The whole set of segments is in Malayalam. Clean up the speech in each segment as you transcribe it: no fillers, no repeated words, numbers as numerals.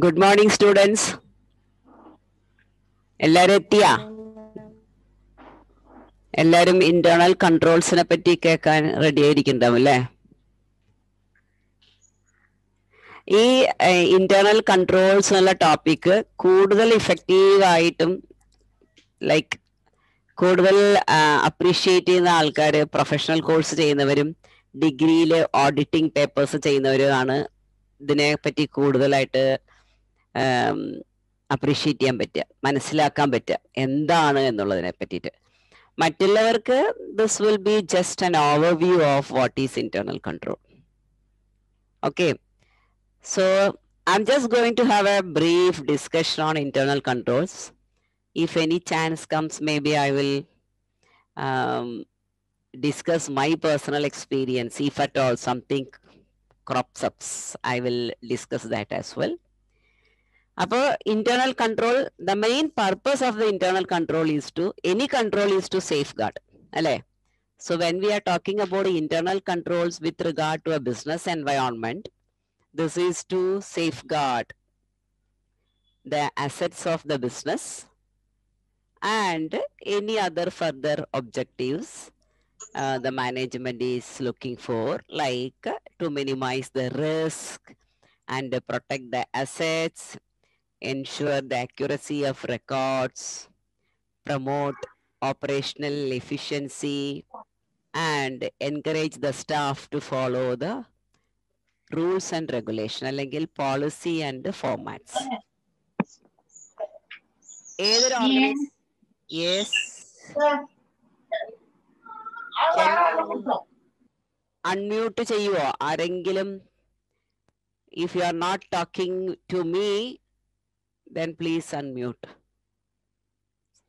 Good morning, students. എല്ലാരും എത്തിയാ? എല്ലാരും ഇന്റേണൽ കൺട്രോൾസിനെ പറ്റി കേൾക്കാൻ റെഡി ആയിരിക്കുന്നുണ്ടാവും അല്ലേ? ഈ ഇന്റേണൽ കൺട്രോൾസ് എന്നുള്ള ടോപ്പിക്ക് കൂടുതൽ ഇഫക്റ്റീവ് ആയിട്ടും ലൈക്ക് കൂടുതൽ അപ്രീഷിയേറ്റ് ചെയ്യുന്ന ആൾക്കാർ പ്രൊഫഷണൽ കോഴ്സ് ചെയ്യുന്നവരും ഡിഗ്രിയിൽ ഓഡിറ്റിംഗ് പേപ്പേഴ്സ് ചെയ്യുന്നവരുമാണ് ഇതിനെ പറ്റി കൂടുതലായിട്ട് അപ്രീഷിയേറ്റ് ചെയ്യാൻ പറ്റുക, മനസ്സിലാക്കാൻ പറ്റുക എന്താണ് എന്നുള്ളതിനെ പറ്റിയിട്ട്. മറ്റുള്ളവർക്ക് this will be just an overview of what is internal control. Okay, so I'm just going to have a brief discussion on internal controls. If any chance comes, maybe I will discuss my personal experience. If at all something crops up, I will discuss that as well. About internal control, the main purpose of the internal control is to, any control is to safeguard. So when we are talking about internal controls with regard to a business environment, this is to safeguard the assets of the business and any other further objectives the management is looking for, like to minimize the risk and protect the assets, ensure the accuracy of records, promote operational efficiency, and encourage the staff to follow the rules and regulation, അല്ലെങ്കിൽ policy and formats. ഏതൊരു yes, unmute ചെയ്യുവോ ആരെങ്കിലും? If you are not talking to me, then please unmute.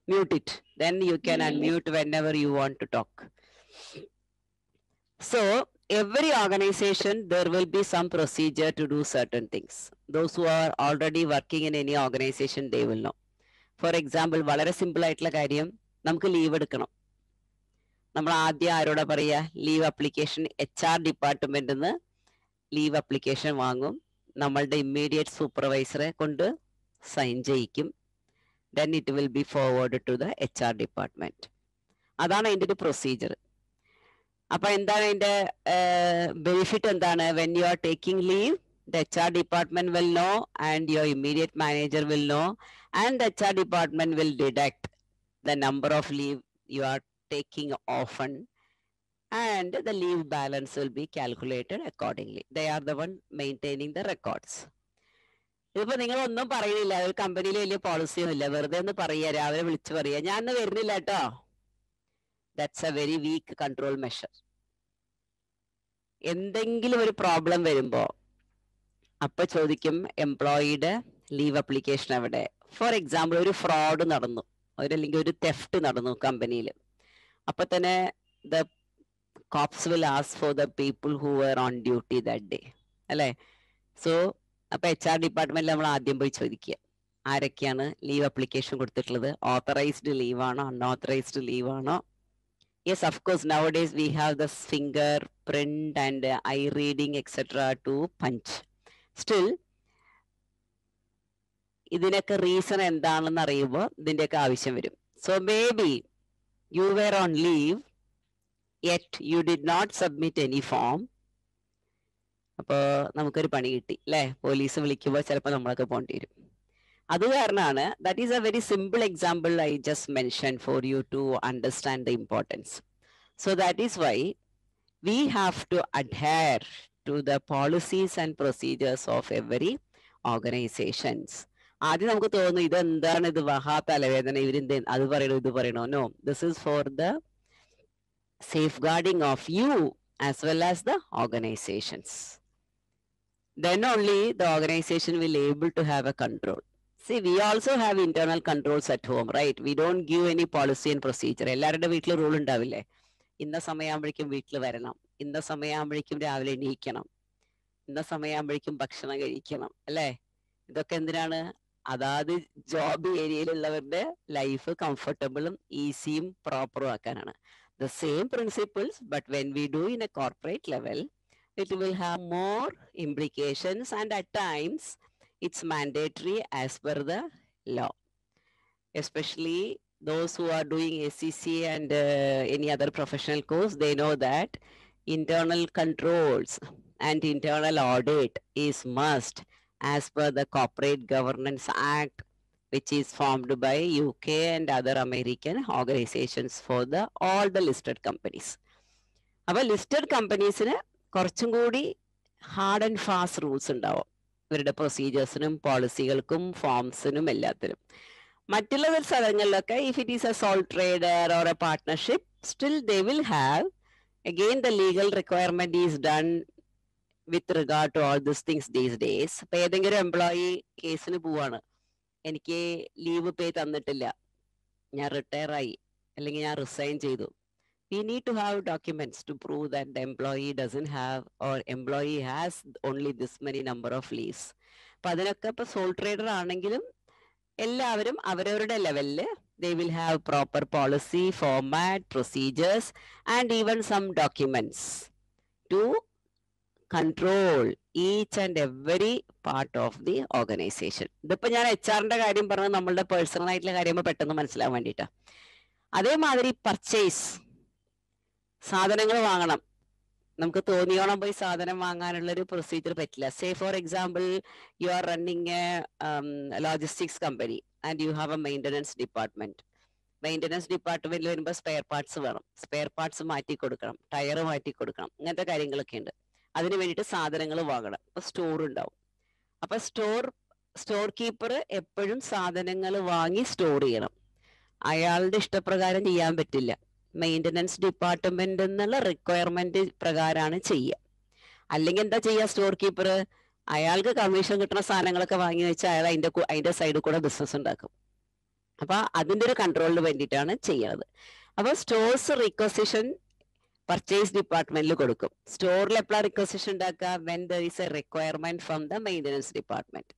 Mute it. Then you can unmute whenever you want to talk. So every organization, there will be some procedure to do certain things. Those who are already working in any organization, they will know. For example, വളരെ സിമ്പിൾ ആയിട്ടുള്ള കാര്യം, നമുക്ക് ലീവ് എടുക്കണം. നമ്മൾ ആദ്യം ആരോടാ പറയുക? ലീവ് അപ്ലിക്കേഷൻ HR ഡിപ്പാർട്ട്മെന്റിൽ നിന്ന് ലീവ് അപ്ലിക്കേഷൻ വാങ്ങും, നമ്മളുടെ ഇമ്മീഡിയറ്റ് സൂപ്പർവൈസറെ കൊണ്ട് sign ചെയ്യിക്കും. Then it will be forwarded to the HR department. അതാണ് അതിൻ്റെ ഒരു പ്രൊസീജിയർ. അപ്പൊ എന്താണ് അതിന്റെ ബെനിഫിറ്റ് എന്താണ്? When you are taking leave, the HR department will know and your immediate manager will know, and the HR department will deduct the number of leave you are taking often, and the leave balance will be calculated accordingly. They are the one maintaining the records. ഇതിപ്പോ നിങ്ങൾ ഒന്നും പറയുന്നില്ല, ഒരു കമ്പനിയിൽ വലിയ പോളിസിയും ഇല്ല, വെറുതെ ഒന്ന് പറയുക, രാവിലെ വിളിച്ചു പറയുക ഞാൻ ഇന്ന് വരുന്നില്ല കേട്ടോ. That's a very weak control measure. എന്തെങ്കിലും ഒരു പ്രോബ്ലം വരുമ്പോ അപ്പൊ ചോദിക്കും എംപ്ലോയിയുടെ ലീവ് അപ്ലിക്കേഷൻ എവിടെ? ഫോർ എക്സാമ്പിൾ ഒരു ഫ്രോഡ് നടന്നു, അല്ലെങ്കിൽ ഒരു തെഫ്റ്റ് നടന്നു കമ്പനിയിൽ, അപ്പൊ തന്നെ the cops will ask for the people who were on duty that day, അല്ലേ? സോ അപ്പൊ HR ഡിപ്പാർട്ട്മെന്റിൽ നമ്മൾ ആദ്യം പോയി ചോദിക്കുക ആരൊക്കെയാണ് ലീവ് അപ്ലിക്കേഷൻ കൊടുത്തിട്ടുള്ളത്, ഓത്തറൈസ്ഡ് ലീവ് ആണോ, അൺഓത്തറൈസ്ഡ് ലീവ് ആണോ? Yes, of course now days we have the finger print and eye reading etcetera to punch. Still ഇതിനൊക്കെ റീസൺ എന്താണെന്ന് അറിയുമ്പോൾ ഇതിന്റെയൊക്കെ ആവശ്യം വരും. So may be you were on leave yet you did not submit any form. അപ്പോൾ നമുക്കൊരു പണി കിട്ടി അല്ലേ? പോലീസ് വിളിക്കുമ്പോൾ ചിലപ്പോൾ നമ്മളൊക്കെ പോകേണ്ടി വരും. അത് കാരണമാണ്, that is a very simple example I just mention for you to understand the importance. So that is why we have to adhere to the policies and procedures of every organisations. ആദ്യം നമുക്ക് തോന്നുന്നു ഇതെന്താണ്, ഇത് മഹാ തലവേദന, ഇവരെന്ത് അത് പറയണോ ഇത് പറയണോ? No, this is for the safeguarding of you as well as the organizations. Then only the organization will able to have a control. See, we also have internal controls at home, right? We don't give any policy and procedure. എല്ലാവരുടെ വീട്ടിൽ റൂൾ ഉണ്ടാവില്ലേ? ഇന്ന സമയമാകുമ്പോഴേക്കും വീട്ടിൽ വരണം, ഇന്ന സമയമാകുമ്പോഴേക്കും രാവിലെ എണീക്കണം, ഇന്ന സമയമാകുമ്പോഴേക്കും ഭക്ഷണം കഴിക്കണം, അല്ലേ? ഇതൊക്കെ എന്തിനാണ്? അതാത് ജോബ് ഏരിയയിലുള്ളവരുടെ ലൈഫ് കംഫർട്ടബിളും ഈസിയും പ്രോപ്പറും ആക്കാനാണ്. The same principles, but when we do in a corporate level, it will have more implications, and at times it's mandatory as per the law. Especially those who are doing SCC and any other professional course, they know that internal controls and internal audit is must as per the Corporate Governance Act, which is formed by UK and other American organizations for the all the listed companies. അപ്പോൾ ലിസ്റ്റഡ് കമ്പനീസിന് കുറച്ചും കൂടി ഹാർഡ് ആൻഡ് ഫാസ്റ്റ് റൂൾസ് ഉണ്ടാവും ഇവരുടെ പ്രൊസീജിയേഴ്സിനും പോളിസികൾക്കും ഫോംസിനും എല്ലാത്തിനും. മറ്റുള്ള സ്ഥലങ്ങളിലൊക്കെ if it is a sole trader or a partnership, still they will have again the legal requirement is done with regard to all this things these days. ഇപ്പൊ ഏതെങ്കിലും എംപ്ലോയി കേസിന് പോവാണ്, എനിക്ക് ലീവ് പേ തന്നിട്ടില്ല, ഞാൻ റിട്ടയർ ആയി അല്ലെങ്കിൽ ഞാൻ റിസൈൻ ചെയ്തു. We need to have documents to prove that the employee doesn't have or employee has only this many number of leaves. അപ്പൊ അതിനൊക്കെ ഇപ്പൊ സോൾ ട്രേഡർ ആണെങ്കിലും എല്ലാവരും അവരവരുടെ ലെവലില് they will have proper policy, format, procedures and even some documents to control each and every part of the organization. ഇതിപ്പോ ഞാൻ HR-ന്റെ കാര്യം പറഞ്ഞത് നമ്മളുടെ പേഴ്സണൽ ആയിട്ടുള്ള കാര്യം പെട്ടെന്ന് മനസ്സിലാവാൻ വേണ്ടിയിട്ടാ. അതേമാതിരി പർച്ചേസ്, സാധനങ്ങൾ വാങ്ങണം, നമുക്ക് തോന്നിയോണം പോയി സാധനം വാങ്ങാനുള്ള ഒരു പ്രൊസീജിയർ പറ്റില്ല. Say for example you are running A logistics company and you have A maintenance department. Maintenance ഡിപ്പാർട്ട്മെന്റിൽ വരുമ്പോൾ സ്പെയർ പാർട്സ് വേണം, സ്പെയർ പാർട്സ് മാറ്റി കൊടുക്കണം, ടയർ മാറ്റി കൊടുക്കണം, ഇങ്ങനത്തെ കാര്യങ്ങളൊക്കെ ഉണ്ട്. അതിന് വേണ്ടിയിട്ട് സാധനങ്ങൾ വാങ്ങണം. അപ്പൊ സ്റ്റോർ ഉണ്ടാവും. അപ്പൊ സ്റ്റോർ കീപ്പർ എപ്പോഴും സാധനങ്ങൾ വാങ്ങി സ്റ്റോർ ചെയ്യണം. അയാളുടെ ഇഷ്ടപ്രകാരം ചെയ്യാൻ പറ്റില്ല. മെയിൻ്റനൻസ് ഡിപ്പാർട്ട്മെന്റ് എന്നുള്ള റിക്വയർമെന്റ് പ്രകാരമാണ് ചെയ്യുക. അല്ലെങ്കിൽ എന്താ ചെയ്യുക, സ്റ്റോർ കീപ്പർ അയാൾക്ക് കമ്മീഷൻ കിട്ടുന്ന സാധനങ്ങളൊക്കെ വാങ്ങി വെച്ചാൽ അയാൾ അതിന്റെ സൈഡിൽ കൂടെ ബിസിനസ് ഉണ്ടാക്കും. അപ്പൊ അതിന്റെ ഒരു കൺട്രോളിന് വേണ്ടിയിട്ടാണ് ചെയ്യുന്നത്. അപ്പൊ സ്റ്റോഴ്സ് റിക്വസിഷൻ പർച്ചേസ് ഡിപ്പാർട്ട്മെന്റിൽ കൊടുക്കും. സ്റ്റോറിൽ എപ്പോഴാണ് റിക്വസിഷൻ ഉണ്ടാക്കുക, when there is a requirement from the maintenance department.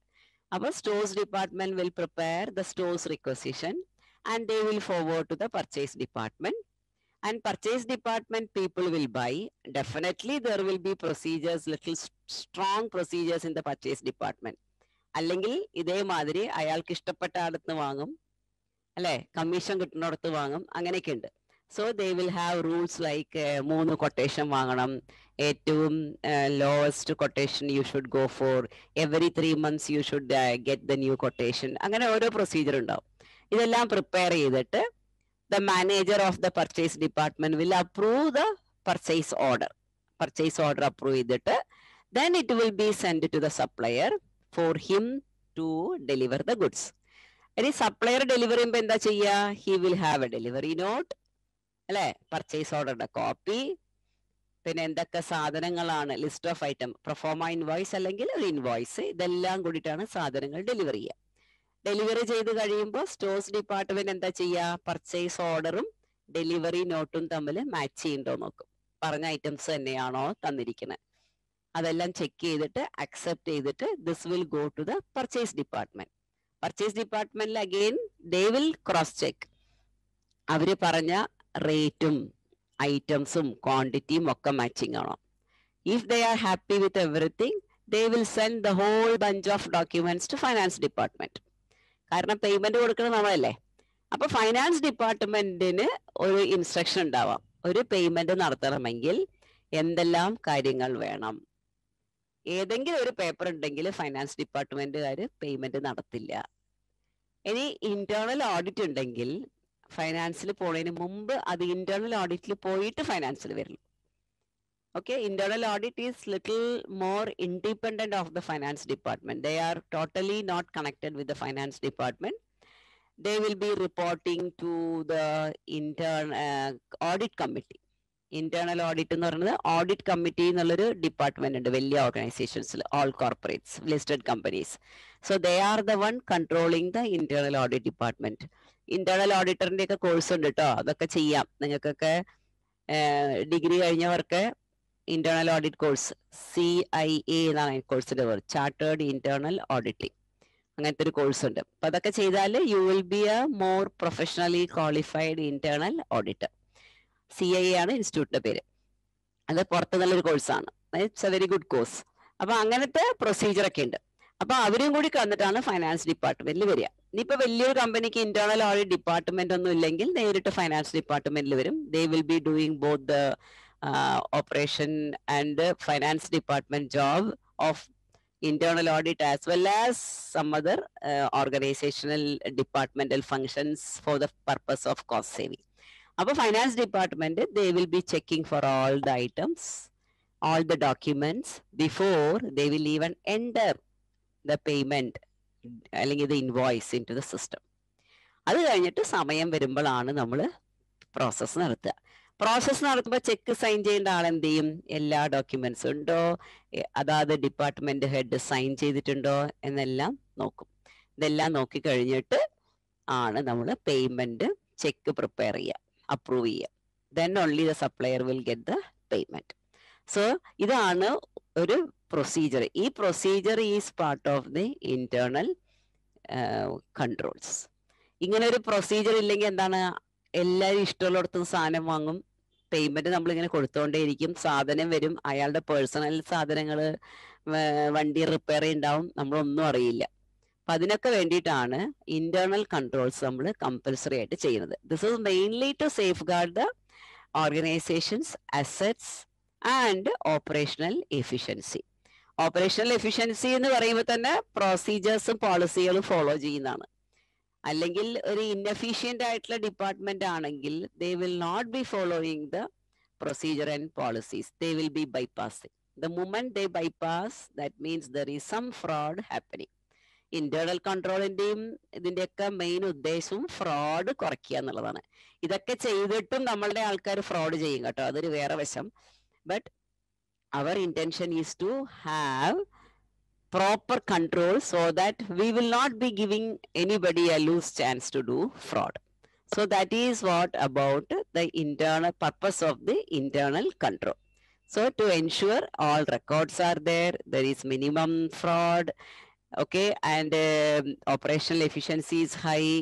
അപ്പൊ stores department will prepare the stores requisition and they will forward to the purchase department, and purchase department people will buy. Definitely there will be procedures, little strong procedures in the purchase department. അല്ലെങ്കിൽ ഇതേമാതിരി അയാൾക്ക് ഇഷ്ടപ്പെട്ട അടുത്ത് വാങ്ങും, അല്ലെ, കമ്മീഷൻ കിട്ടുന്നിടത്ത് വാങ്ങും, അങ്ങനെയൊക്കെ ഉണ്ട്. So they will have rules like 3 quotation വാങ്ങണം, ഏറ്റവും lowest quotation you should go for, every 3 months you should get the new quotation, അങ്ങനെ ഓരോ പ്രൊസീജിയർ ഉണ്ടാവും. ഇതെല്ലാം പ്രിപ്പയർ ചെയ്തിട്ട് the manager of the purchase department will approve the purchase order. Purchase order approve ചെയ്തിട്ട് then it will be sent to the supplier for him to deliver the goods. ഇനി സപ്ലയർ ഡെലിവറി ചെയ്യുമ്പോൾ എന്താ ചെയ്യുക, he will have a delivery note, അല്ലെ, പർച്ചേസ് ഓർഡറുടെ കോപ്പി, പിന്നെ എന്തൊക്കെ സാധനങ്ങളാണ്, list of item, proforma invoice അല്ലെങ്കിൽ ഒരു ഇൻവോയ്സ്, ഇതെല്ലാം കൂടിയിട്ടാണ് സാധനങ്ങൾ ഡെലിവറി ചെയ്യുക. ഡെലിവറി ചെയ്ത് കഴിയുമ്പോൾ സ്റ്റോഴ്സ് ഡിപ്പാർട്ട്മെന്റ് എന്താ ചെയ്യുക, പർച്ചേസ് ഓർഡറും ഡെലിവറി നോട്ടും തമ്മിൽ മാച്ച് ചെയ്യുന്നുണ്ടോ നോക്കും. പറഞ്ഞ ഐറ്റംസ് തന്നെയാണോ തന്നിരിക്കുന്നത്, അതെല്ലാം ചെക്ക് ചെയ്തിട്ട് അക്സെപ്റ്റ് ചെയ്തിട്ട് this will go to the purchase department. Purchase ഡിപ്പാർട്ട്മെന്റിൽ again they will cross check, അവര് പറഞ്ഞ റേറ്റും ഐറ്റംസും ക്വാണ്ടിറ്റിയും ഒക്കെ മാച്ചിങ് ആണോ. If they are happy with everything they will send the whole bunch of documents to finance department. കാരണം പേയ്മെന്റ് കൊടുക്കുന്നത് നമ്മളല്ലേ. അപ്പൊ ഫൈനാൻസ് ഡിപ്പാർട്ട്മെന്റിന് ഒരു ഇൻസ്ട്രക്ഷൻ ഉണ്ടാവാം, ഒരു പേയ്മെന്റ് നടത്തണമെങ്കിൽ എന്തെല്ലാം കാര്യങ്ങൾ വേണം. ഏതെങ്കിലും ഒരു പേപ്പർ ഉണ്ടെങ്കിൽ ഫൈനാൻസ് ഡിപ്പാർട്ട്മെന്റുകാർ പേയ്മെന്റ് നടത്തില്ല. ഇനി ഇന്റേണൽ ഓഡിറ്റ് ഉണ്ടെങ്കിൽ ഫൈനാൻസിൽ പോണതിന് മുമ്പ് അത് ഇന്റേണൽ ഓഡിറ്റിൽ പോയിട്ട് ഫൈനാൻസിൽ വരുള്ളൂ. Okay, internal audit is little more independent of the finance department. They are totally not connected with the finance department. They will be reporting to the audit committee. Internal audit എന്ന് പറയുന്നത് ഓഡിറ്റ് കമ്മിറ്റി എന്നുള്ളൊരു ഡിപ്പാർട്ട്മെന്റ് ഉണ്ട് വലിയ ഓർഗനൈസേഷൻസിൽ, all corporates, listed companies. So they are the one controlling the internal audit department. Internal auditorന്റെ ഒക്കെ കോഴ്സ് ഉണ്ട് കേട്ടോ, അതൊക്കെ ചെയ്യാം നിങ്ങൾക്കൊക്കെ. ഡിഗ്രി കഴിഞ്ഞവർക്ക് ഇന്റേണൽ ഓഡിറ്റ് കോഴ്സ് CIA എന്നാണ് കോഴ്സിന്റെ പേര്, ചാർട്ടേഡ് ഇന്റേണൽ ഓഡിറ്റിംഗ്, അങ്ങനത്തെ ഒരു കോഴ്സ് ഉണ്ട്. അപ്പൊ അതൊക്കെ ചെയ്താൽ you will be A more professionally qualified internal auditor. CIA ആണ് ഇൻസ്റ്റിറ്റ്യൂട്ടിന്റെ പേര്. അത് പുറത്ത് നല്ലൊരു കോഴ്സാണ്, it's A very good course. അപ്പൊ അങ്ങനത്തെ പ്രൊസീജിയർ ഒക്കെ ഉണ്ട്. അപ്പൊ അവരും കൂടി വന്നിട്ടാണ് ഫൈനാൻസ് ഡിപ്പാർട്ട്മെന്റിൽ വരിക. ഇനിയിപ്പോ വലിയൊരു കമ്പനിക്ക് ഇന്റേണൽ ഓഡിറ്റ് ഡിപ്പാർട്ട്മെന്റ് ഒന്നും ഇല്ലെങ്കിൽ നേരിട്ട് ഫൈനാൻസ് ഡിപ്പാർട്ട്മെന്റിൽ വരും. ദേ will be doing both the operation and finance department job of internal audit as well as some other organizational departmental functions for the purpose of cost saving. Our finance department, they will be checking for all the items, all the documents before they will even enter the payment, അല്ലെങ്കിൽ the invoice into the system. അത് കഴിഞ്ഞിട്ട് സമയം വരുമ്പോഴാണ് നമ്മൾ പ്രോസസ്സ് നടത്തുക. പ്രോസസ്സ് നടത്തുമ്പോൾ ചെക്ക് സൈൻ ചെയ്യേണ്ട ആൾ എന്ത് ചെയ്യും? എല്ലാ ഡോക്യുമെന്റ്സ് ഉണ്ടോ, അതാത് ഡിപ്പാർട്ട്മെന്റ് ഹെഡ് സൈൻ ചെയ്തിട്ടുണ്ടോ എന്നെല്ലാം നോക്കും. ഇതെല്ലാം നോക്കി കഴിഞ്ഞിട്ട് ആണ് നമ്മൾ പേയ്മെന്റ് ചെക്ക് പ്രിപ്പയർ ചെയ്യുക, അപ്രൂവ് ചെയ്യുക. Then only the supplier will get the payment. So ഇതാണ് ഒരു പ്രൊസീജിയർ. ഈ procedure is part of the internal controls. ഇങ്ങനെ ഒരു പ്രൊസീജിയർ ഇല്ലെങ്കിൽ എന്താണ്? എല്ലാവരും ഇഷ്ടമുള്ളിടത്തും സാധനം വാങ്ങും, പേയ്മെന്റ് നമ്മളിങ്ങനെ കൊടുത്തോണ്ടേയിരിക്കും, സാധനം വരും, അയാളുടെ പേഴ്സണൽ സാധനങ്ങൾ വണ്ടി റിപ്പയർ ഉണ്ടാവും, നമ്മളൊന്നും അറിയില്ല. അപ്പൊ അതിനൊക്കെ വേണ്ടിയിട്ടാണ് ഇന്റേണൽ കൺട്രോൾസ് നമ്മൾ കമ്പൽസറി ആയിട്ട് ചെയ്യുന്നത്. This is mainly to safeguard the organisation's assets and operational efficiency. Operational efficiency എന്ന് പറയുമ്പോൾ തന്നെ പ്രൊസീജിയേഴ്സും പോളിസികളും ഫോളോ ചെയ്യുന്നതാണ്. അല്ലെങ്കിൽ ഒരു ഇൻഎഫിഷ്യന്റ് ആയിട്ടുള്ള ഡിപ്പാർട്ട്മെന്റ് ആണെങ്കിൽ they will not be following the procedure and policies, they will be bypassing. The moment they bypass, that means there is some fraud happening. Internal കൺട്രോളിന്റെയും ഇതിന്റെയൊക്കെ മെയിൻ ഉദ്ദേശവും ഫ്രോഡ് കുറയ്ക്കുക എന്നുള്ളതാണ്. ഇതൊക്കെ ചെയ്തിട്ടും നമ്മളുടെ ആൾക്കാർ ഫ്രോഡ് ചെയ്യും കേട്ടോ, അതൊരു വേറെ വശം. But our intention is to have proper control so that we will not be giving anybody a loose chance to do fraud. So that is what about the internal purpose of the internal control. So to ensure all records are there, there is minimum fraud, okay, and operational efficiency is high,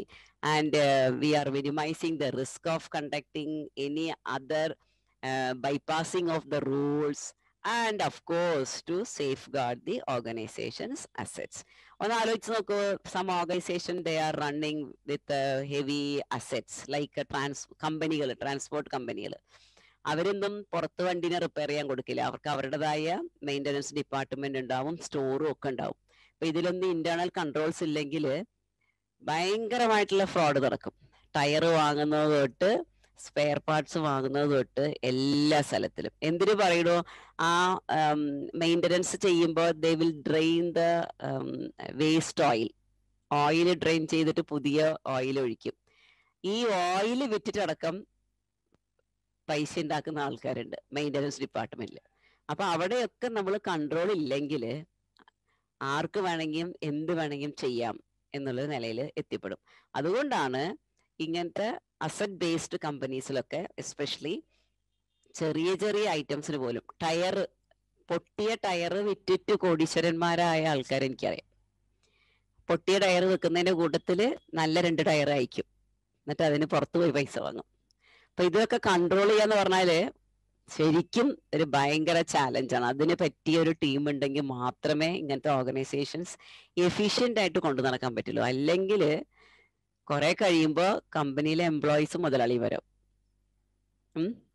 and we are minimizing the risk of conducting any other bypassing of the rules, and of course to safeguard the organization's assets. ഒന്ന് ആലോചിച്ച് നോക്കൂ, some organization they are running with heavy assets like കമ്പനികൾ, ട്രാൻസ്പോർട്ട് കമ്പനികൾ. അവരൊന്നും പുറത്ത് വണ്ടിനെ റിപ്പയർ ചെയ്യാൻ കൊടുക്കില്ല, അവർക്ക് അവരുടേതായ മെയിൻ്റനൻസ് ഡിപ്പാർട്ട്മെന്റ് ഉണ്ടാവും, സ്റ്റോറും ഒക്കെ ഉണ്ടാവും. അപ്പൊ ഇതിലൊന്നും ഇന്റേണൽ കൺട്രോൾസ് ഇല്ലെങ്കിൽ ഭയങ്കരമായിട്ടുള്ള ഫ്രോഡ് നടക്കും. ടയർ വാങ്ങുന്നത് തൊട്ട് സ്പെയർ പാർട്സ് വാങ്ങുന്നത് തൊട്ട് എല്ലാ സ്ഥലത്തിലും. എന്തിനു പറയണോ, ആ മെയിൻ്റനൻസ് ചെയ്യുമ്പോൾ they will drain the waste oil drain ചെയ്തിട്ട് പുതിയ ഓയിൽ ഒഴിക്കും. ഈ ഓയിൽ വിറ്റിട്ടടക്കം പൈസ ഉണ്ടാക്കുന്ന ആൾക്കാരുണ്ട് മെയിൻ്റനൻസ് ഡിപ്പാർട്ട്മെന്റിൽ. അപ്പൊ അവിടെയൊക്കെ നമ്മൾ കൺട്രോൾ ഇല്ലെങ്കിൽ ആർക്ക് വേണമെങ്കിലും എന്ത് വേണമെങ്കിലും ചെയ്യാം എന്നുള്ള നിലയിൽ എത്തിപ്പെടും. അതുകൊണ്ടാണ് ഇങ്ങനത്തെ അസറ്റ് ബേസ്ഡ് കമ്പനീസിലൊക്കെ എസ്പെഷ്യലി ചെറിയ ചെറിയ ഐറ്റംസിന് പോലും പൊട്ടിയ ടയർ വിറ്റിട്ട് കോടീശ്വരന്മാരായ ആൾക്കാർ എനിക്കറിയാം. പൊട്ടിയ ടയർ വെക്കുന്നതിന്റെ കൂട്ടത്തില് നല്ല 2 ടയർ അയക്കും, എന്നിട്ട് അതിന് പുറത്തു പോയി പൈസ വാങ്ങും. അപ്പൊ ഇതൊക്കെ കൺട്രോൾ ചെയ്യാന്ന് പറഞ്ഞാല് ശരിക്കും ഒരു ഭയങ്കര ചാലഞ്ചാണ്. അതിന് പറ്റിയ ഒരു ടീം ഉണ്ടെങ്കിൽ മാത്രമേ ഇങ്ങനത്തെ ഓർഗനൈസേഷൻസ് എഫിഷ്യന്റ് ആയിട്ട് കൊണ്ടു നടക്കാൻ പറ്റുള്ളൂ. അല്ലെങ്കിൽ കുറെ കഴിയുമ്പോൾ കമ്പനിയിലെ എംപ്ലോയീസ് മുതലാളി വരും.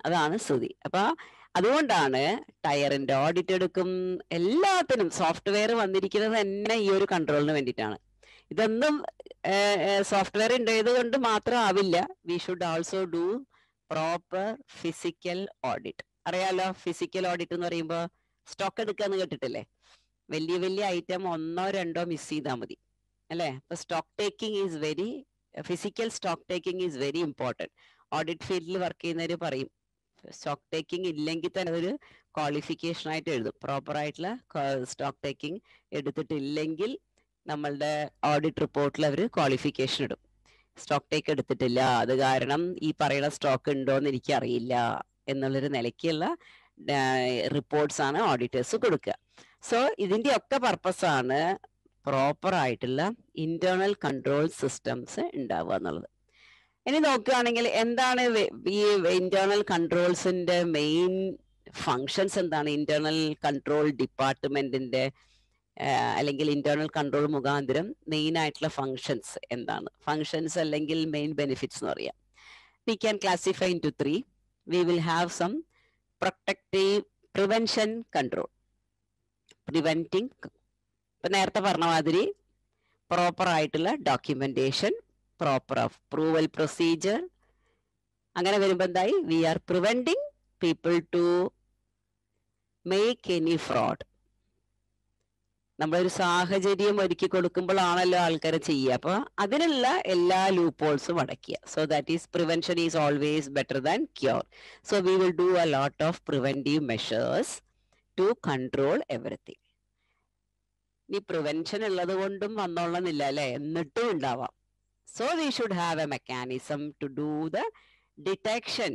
അതാണ് സ്ഥിതി. അപ്പൊ അതുകൊണ്ടാണ് ടയറിന്റെ ഓഡിറ്റ് എടുക്കും, എല്ലാത്തിനും സോഫ്റ്റ്വെയർ വന്നിരിക്കുന്നത് തന്നെ ഈ ഒരു കൺട്രോളിന് വേണ്ടിയിട്ടാണ്. ഇതൊന്നും സോഫ്റ്റ്വെയർ ഉണ്ടായത് കൊണ്ട് മാത്രം ആവില്ല. We should also do proper physical audit. അറിയാലോ, ഫിസിക്കൽ ഓഡിറ്റ് എന്ന് പറയുമ്പോൾ സ്റ്റോക്ക് എടുക്കാന്ന് കേട്ടിട്ടില്ലേ? വലിയ വലിയ ഐറ്റം 1 or 2 മിസ് ചെയ്താൽ മതി അല്ലേ? അപ്പൊ stock taking is very physical stock taking is very important. Audit ഫീൽഡിൽ വർക്ക് ചെയ്യുന്നവർ പറയും സ്റ്റോക്ക് ടേക്കിംഗ് ഇല്ലെങ്കിൽ തന്നെ അതൊരു ക്വാളിഫിക്കേഷൻ ആയിട്ട് എഴുതും. പ്രോപ്പർ ആയിട്ടുള്ള സ്റ്റോക്ക് ടേക്കിംഗ് എടുത്തിട്ടില്ലെങ്കിൽ നമ്മളുടെ ഓഡിറ്റ് റിപ്പോർട്ടിൽ അവർ ക്വാളിഫിക്കേഷൻ ഇടും. സ്റ്റോക്ക് ടേക്ക് എടുത്തിട്ടില്ല, അത് കാരണം ഈ പറയുന്ന സ്റ്റോക്ക് ഉണ്ടോയെന്ന് എനിക്കറിയില്ല എന്നുള്ളൊരു നിലയ്ക്കുള്ള റിപ്പോർട്ട്സ് ആണ് ഓഡിറ്റേഴ്സ് കൊടുക്കുക. സോ ഇതിന്റെ ഒക്കെ പർപ്പസാണ് പ്രോപ്പർ ആയിട്ടുള്ള ഇന്റേണൽ കൺട്രോൾ സിസ്റ്റംസ് ഉണ്ടാവുക എന്നുള്ളത്. ഇനി നോക്കുകയാണെങ്കിൽ എന്താണ് ഈ ഇന്റേണൽ കൺട്രോൾസിന്റെ മെയിൻ ഫങ്ഷൻസ് എന്താണ്? ഇന്റേണൽ കൺട്രോൾ ഡിപ്പാർട്ട്മെന്റിന്റെ അല്ലെങ്കിൽ ഇന്റേണൽ കൺട്രോൾ മുഖാന്തരം മെയിൻ ആയിട്ടുള്ള ഫങ്ഷൻസ് എന്താണ്, ഫങ്ഷൻസ് അല്ലെങ്കിൽ മെയിൻ ബെനിഫിറ്റ്സ് എന്ന് പറയാം. We can classify into 3. We will have some protective prevention control. Preventing, ഇപ്പൊ നേരത്തെ പറഞ്ഞ മാതിരി പ്രോപ്പർ ആയിട്ടുള്ള ഡോക്യുമെന്റേഷൻ, പ്രോപ്പർ അപ്രൂവൽ പ്രൊസീജിയർ, അങ്ങനെ വരുമ്പോൾ എന്തായി, we are preventing people to make any fraud. നമ്മളൊരു സാഹചര്യം ഒരുക്കി കൊടുക്കുമ്പോഴാണല്ലോ ആൾക്കാർ ചെയ്യുക. അപ്പൊ അതിനുള്ള എല്ലാ ലൂപ്പ് ഹോൾസും അടയ്ക്കുക. So that is prevention is always better than cure. So we will do a lot of preventive measures to control everything. ഈ പ്രിവെൻഷൻ ഉള്ളത് കൊണ്ടും വന്നോളന്നില്ല അല്ലെ, എന്നിട്ടും ഉണ്ടാവാം. So we should have a mechanism to do the detection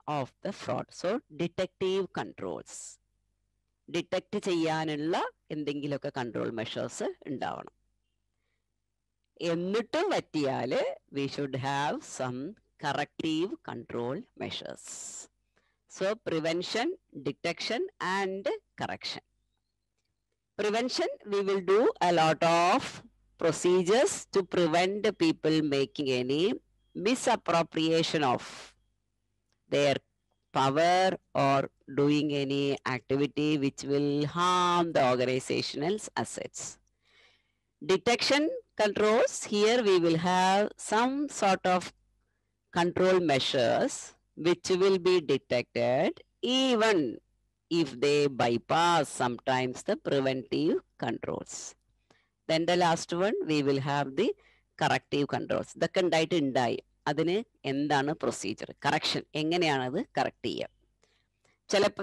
of the fraud. So detective controls, detect ചെയ്യാനുള്ള എന്തെങ്കിലുമൊക്കെ കൺട്രോൾ മെഷേഴ്സ് ഉണ്ടാവണം. എന്നിട്ടും പറ്റിയാൽ we should have some corrective control measures. So prevention, detection and correction. Prevention, we will do a lot of procedures to prevent people making any misappropriation of their power or doing any activity which will harm the organizational assets. Detection controls, here we will have some sort of control measures which will be detected even if they bypass sometimes the preventive controls. Then the last one, we will have the corrective controls. ഇതൊക്കെ ഉണ്ടായി അതിന് എന്താണ് പ്രൊസീജിയർ, കറക്ഷൻ, എങ്ങനെയാണ് അത് കറക്റ്റ് ചെയ്യുക.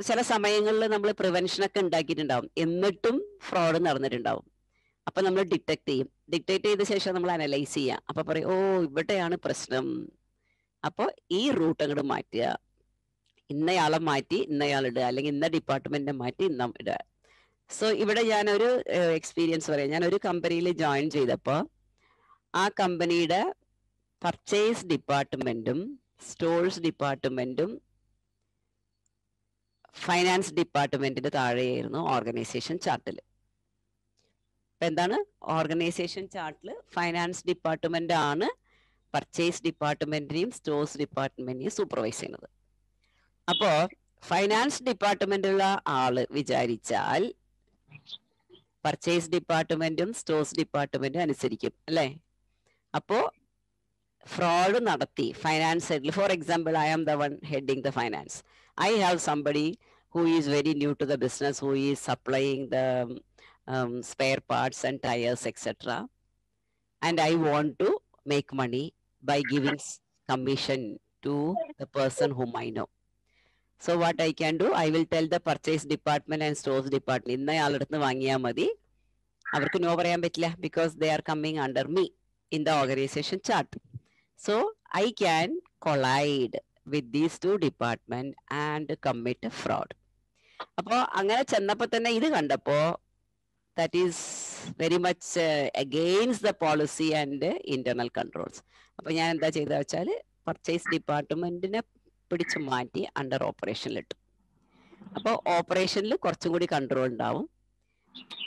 ചില സമയങ്ങളിൽ നമ്മൾ പ്രിവെൻഷനൊക്കെ ഉണ്ടാക്കിയിട്ടുണ്ടാവും, എന്നിട്ടും ഫ്രോഡ് നടന്നിട്ടുണ്ടാവും. അപ്പൊ നമ്മൾ ഡിറ്റക്ട് ചെയ്ത ശേഷം നമ്മൾ അനലൈസ് ചെയ്യാം. അപ്പൊ പറയും, ഓ ഇവിടെയാണ് പ്രശ്നം, അപ്പോൾ ഈ റൂട്ട് അങ്ങോട്ട് മാറ്റുക, ഇന്നയാളെ മാറ്റി ഇന്നയാളിടുക, അല്ലെങ്കിൽ ഇന്ന ഡിപ്പാർട്ട്മെന്റിനെ മാറ്റി ഇന്ന ഇടുക. സോ ഇവിടെ ഞാനൊരു എക്സ്പീരിയൻസ് പറയാം. ഞാൻ ഒരു കമ്പനിയിൽ ജോയിൻ ചെയ്തപ്പോൾ ആ കമ്പനിയുടെ പർച്ചേസ് ഡിപ്പാർട്ട്മെന്റും സ്റ്റോഴ്സ് ഡിപ്പാർട്ട്മെന്റും ഫൈനാൻസ് ഡിപ്പാർട്ട്മെന്റിന്റെ താഴെയായിരുന്നു ഓർഗനൈസേഷൻ ചാർട്ടിൽ. അപ്പൊ എന്താണ്, ഓർഗനൈസേഷൻ ചാർട്ടിൽ ഫൈനാൻസ് ഡിപ്പാർട്ട്മെന്റ് ആണ് പർച്ചേസ് ഡിപ്പാർട്ട്മെന്റിനെയും സ്റ്റോഴ്സ് ഡിപ്പാർട്ട്മെന്റിനെയും സൂപ്പർവൈസ് ചെയ്യുന്നത്. അപ്പോ ഫൈനാൻസ് ഡിപ്പാർട്ട്മെന്റുള്ള ആള് വിചാരിച്ചാൽ പർച്ചേസ് ഡിപ്പാർട്ട്മെന്റും സ്റ്റോഴ്സ് ഡിപ്പാർട്ട്മെന്റും അനുസരിക്കും അല്ലെ. അപ്പോ ഫ്രോഡ് നടത്തി ഫൈനാൻസ് സൈഡിൽ, for example, I am the one heading the finance. I have somebody who is very new to the business, who is supplying the spare parts and tires, etc. And I want to make money by giving commission to the person whom I know. So what I can do, I will tell the purchase department and stores department, ഇന്നയാളടുത്ത് വാങ്ങിയാൽ മതി, അവർക്ക് നോ പറയാൻ പറ്റില്ല, because they are coming under me in the organization chart. So I can collide with these two departments and commit fraud. അപ്പോൾ അങ്ങനെ ചെന്നപ്പോൾ തന്നെ ഇത് കണ്ടപ്പോ that is very much against the policy and internal controls. അപ്പൊ ഞാൻ എന്താ ചെയ്ത വെച്ചാൽ പർച്ചേസ് ഡിപ്പാർട്ട്മെന്റിനെ പിടിച്ചു മാറ്റി അണ്ടർ ഓപ്പറേഷനിലിട്ടു. അപ്പോൾ ഓപ്പറേഷനിൽ കുറച്ചും കൂടി കൺട്രോൾ ഉണ്ടാവും.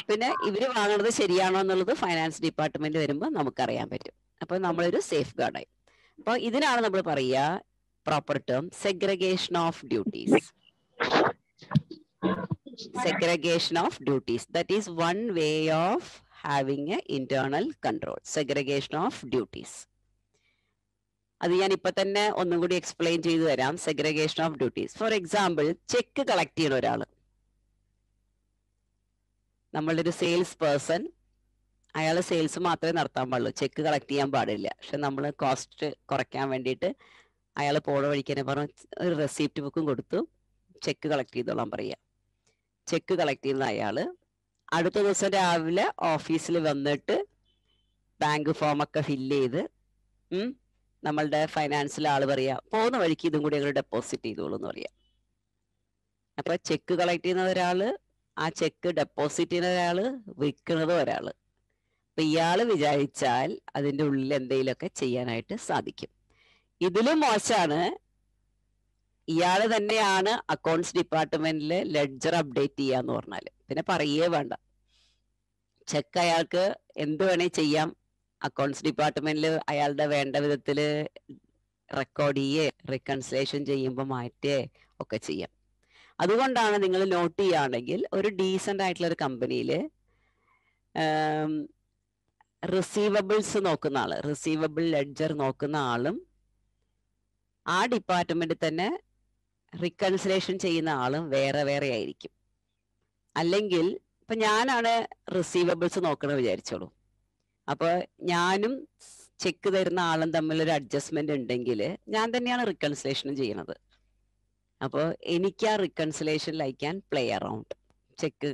പിന്നെ ഇവര് വാങ്ങുന്നത് ശരിയാണോ എന്നുള്ളത് ഫൈനാൻസ് ഡിപ്പാർട്ട്മെന്റ് വരുമ്പോൾ നമുക്കറിയാൻ പറ്റും. അപ്പൊ നമ്മളൊരു സേഫ് ഗാർഡായി. അപ്പോൾ ഇതിനാണ് നമ്മൾ പറയുക proper term segregation of duties. Segregation of duties, that is one way of having a internal control. Segregation of duties, അത് ഞാൻ ഇപ്പൊ തന്നെ ഒന്നും കൂടി എക്സ്പ്ലെയിൻ ചെയ്തു തരാം. Segregation of duties, for example, check collect ചെയ്യുന്ന ഒരാള്, നമ്മളുടെ ഒരു സെയിൽസ് പേഴ്സൺ, അയാൾ സെയിൽസ് മാത്രമേ നടത്താൻ പാടുള്ളൂ, ചെക്ക് കളക്ട് ചെയ്യാൻ പാടില്ല. പക്ഷെ നമ്മൾ കോസ്റ്റ് കുറയ്ക്കാൻ വേണ്ടിയിട്ട് അയാൾ പോണ വഴിക്കന്നെ പറഞ്ഞു ഒരു റെസിപ്റ്റ് ബുക്കും കൊടുത്തു, ചെക്ക് കളക്ട് ചെയ്തോളാൻ പറയുക. ചെക്ക് കളക്ട് ചെയ്യുന്ന അയാള് അടുത്ത ദിവസം രാവിലെ ഓഫീസിൽ വന്നിട്ട് ബാങ്ക് ഫോമൊക്കെ ഫില്ല് ചെയ്ത് നമ്മളുടെ ഫൈനാൻസിലെ ആള് പറയാ പോകുന്ന വഴിക്ക് ഇതും കൂടി ഞങ്ങൾ ഡെപ്പോസിറ്റ് ചെയ്തോളൂ എന്ന് പറയാം. അപ്പൊ ചെക്ക് കളക്ട് ചെയ്യുന്ന ഒരാള്, ആ ചെക്ക് ഡെപ്പോസിറ്റ് ചെയ്യുന്ന ഒരാള്, വിൽക്കുന്നത് ഒരാള്. അപ്പൊ ഇയാള് വിചാരിച്ചാൽ അതിന്റെ ഉള്ളിൽ എന്തെങ്കിലുമൊക്കെ ചെയ്യാനായിട്ട് സാധിക്കും. ഇതിലും മോശമാണ്, ഇയാള് തന്നെയാണ് അക്കൗണ്ട്സ് ഡിപ്പാർട്ട്മെന്റില് ലെഡ്ജർ അപ്ഡേറ്റ് ചെയ്യാന്ന് പറഞ്ഞാല് പിന്നെ പറയേ വേണ്ട. ചെക്ക് അയാൾക്ക് എന്ത് വേണേ ചെയ്യാം. അക്കൗണ്ട്സ് ഡിപ്പാർട്ട്മെന്റിൽ അയാളുടെ വേണ്ട വിധത്തിൽ റെക്കോർഡ് ചെയ്യേ റിക്കൺസിലേഷൻ ചെയ്യുമ്പോൾ മാറ്റേ ഒക്കെ ചെയ്യാം. അതുകൊണ്ടാണ് നിങ്ങൾ നോട്ട് ചെയ്യുകയാണെങ്കിൽ ഒരു ഡീസൻ്റ് ആയിട്ടുള്ള ഒരു കമ്പനിയിൽ റിസീവബിൾസ് നോക്കുന്ന ആള്, റിസീവബിൾ ലെഡ്ജർ നോക്കുന്ന ആളും ആ ഡിപ്പാർട്ട്മെന്റിൽ തന്നെ റിക്കൺസിലേഷൻ ചെയ്യുന്ന ആളും വേറെ വേറെ ആയിരിക്കും. അല്ലെങ്കിൽ ഇപ്പൊ ഞാനാണ് റിസീവബിൾസ് നോക്കണമെന്ന് വിചാരിച്ചോളൂ. അപ്പൊ ഞാനും ചെക്ക് തരുന്ന ആളും തമ്മിലൊരു അഡ്ജസ്റ്റ്മെന്റ് ഉണ്ടെങ്കിൽ ഞാൻ തന്നെയാണ് റിക്കൺസിലേഷനും ചെയ്യുന്നത്. അപ്പോൾ എനിക്ക് ആ റിക്കൺസിലേഷനിൽ I can play around. Check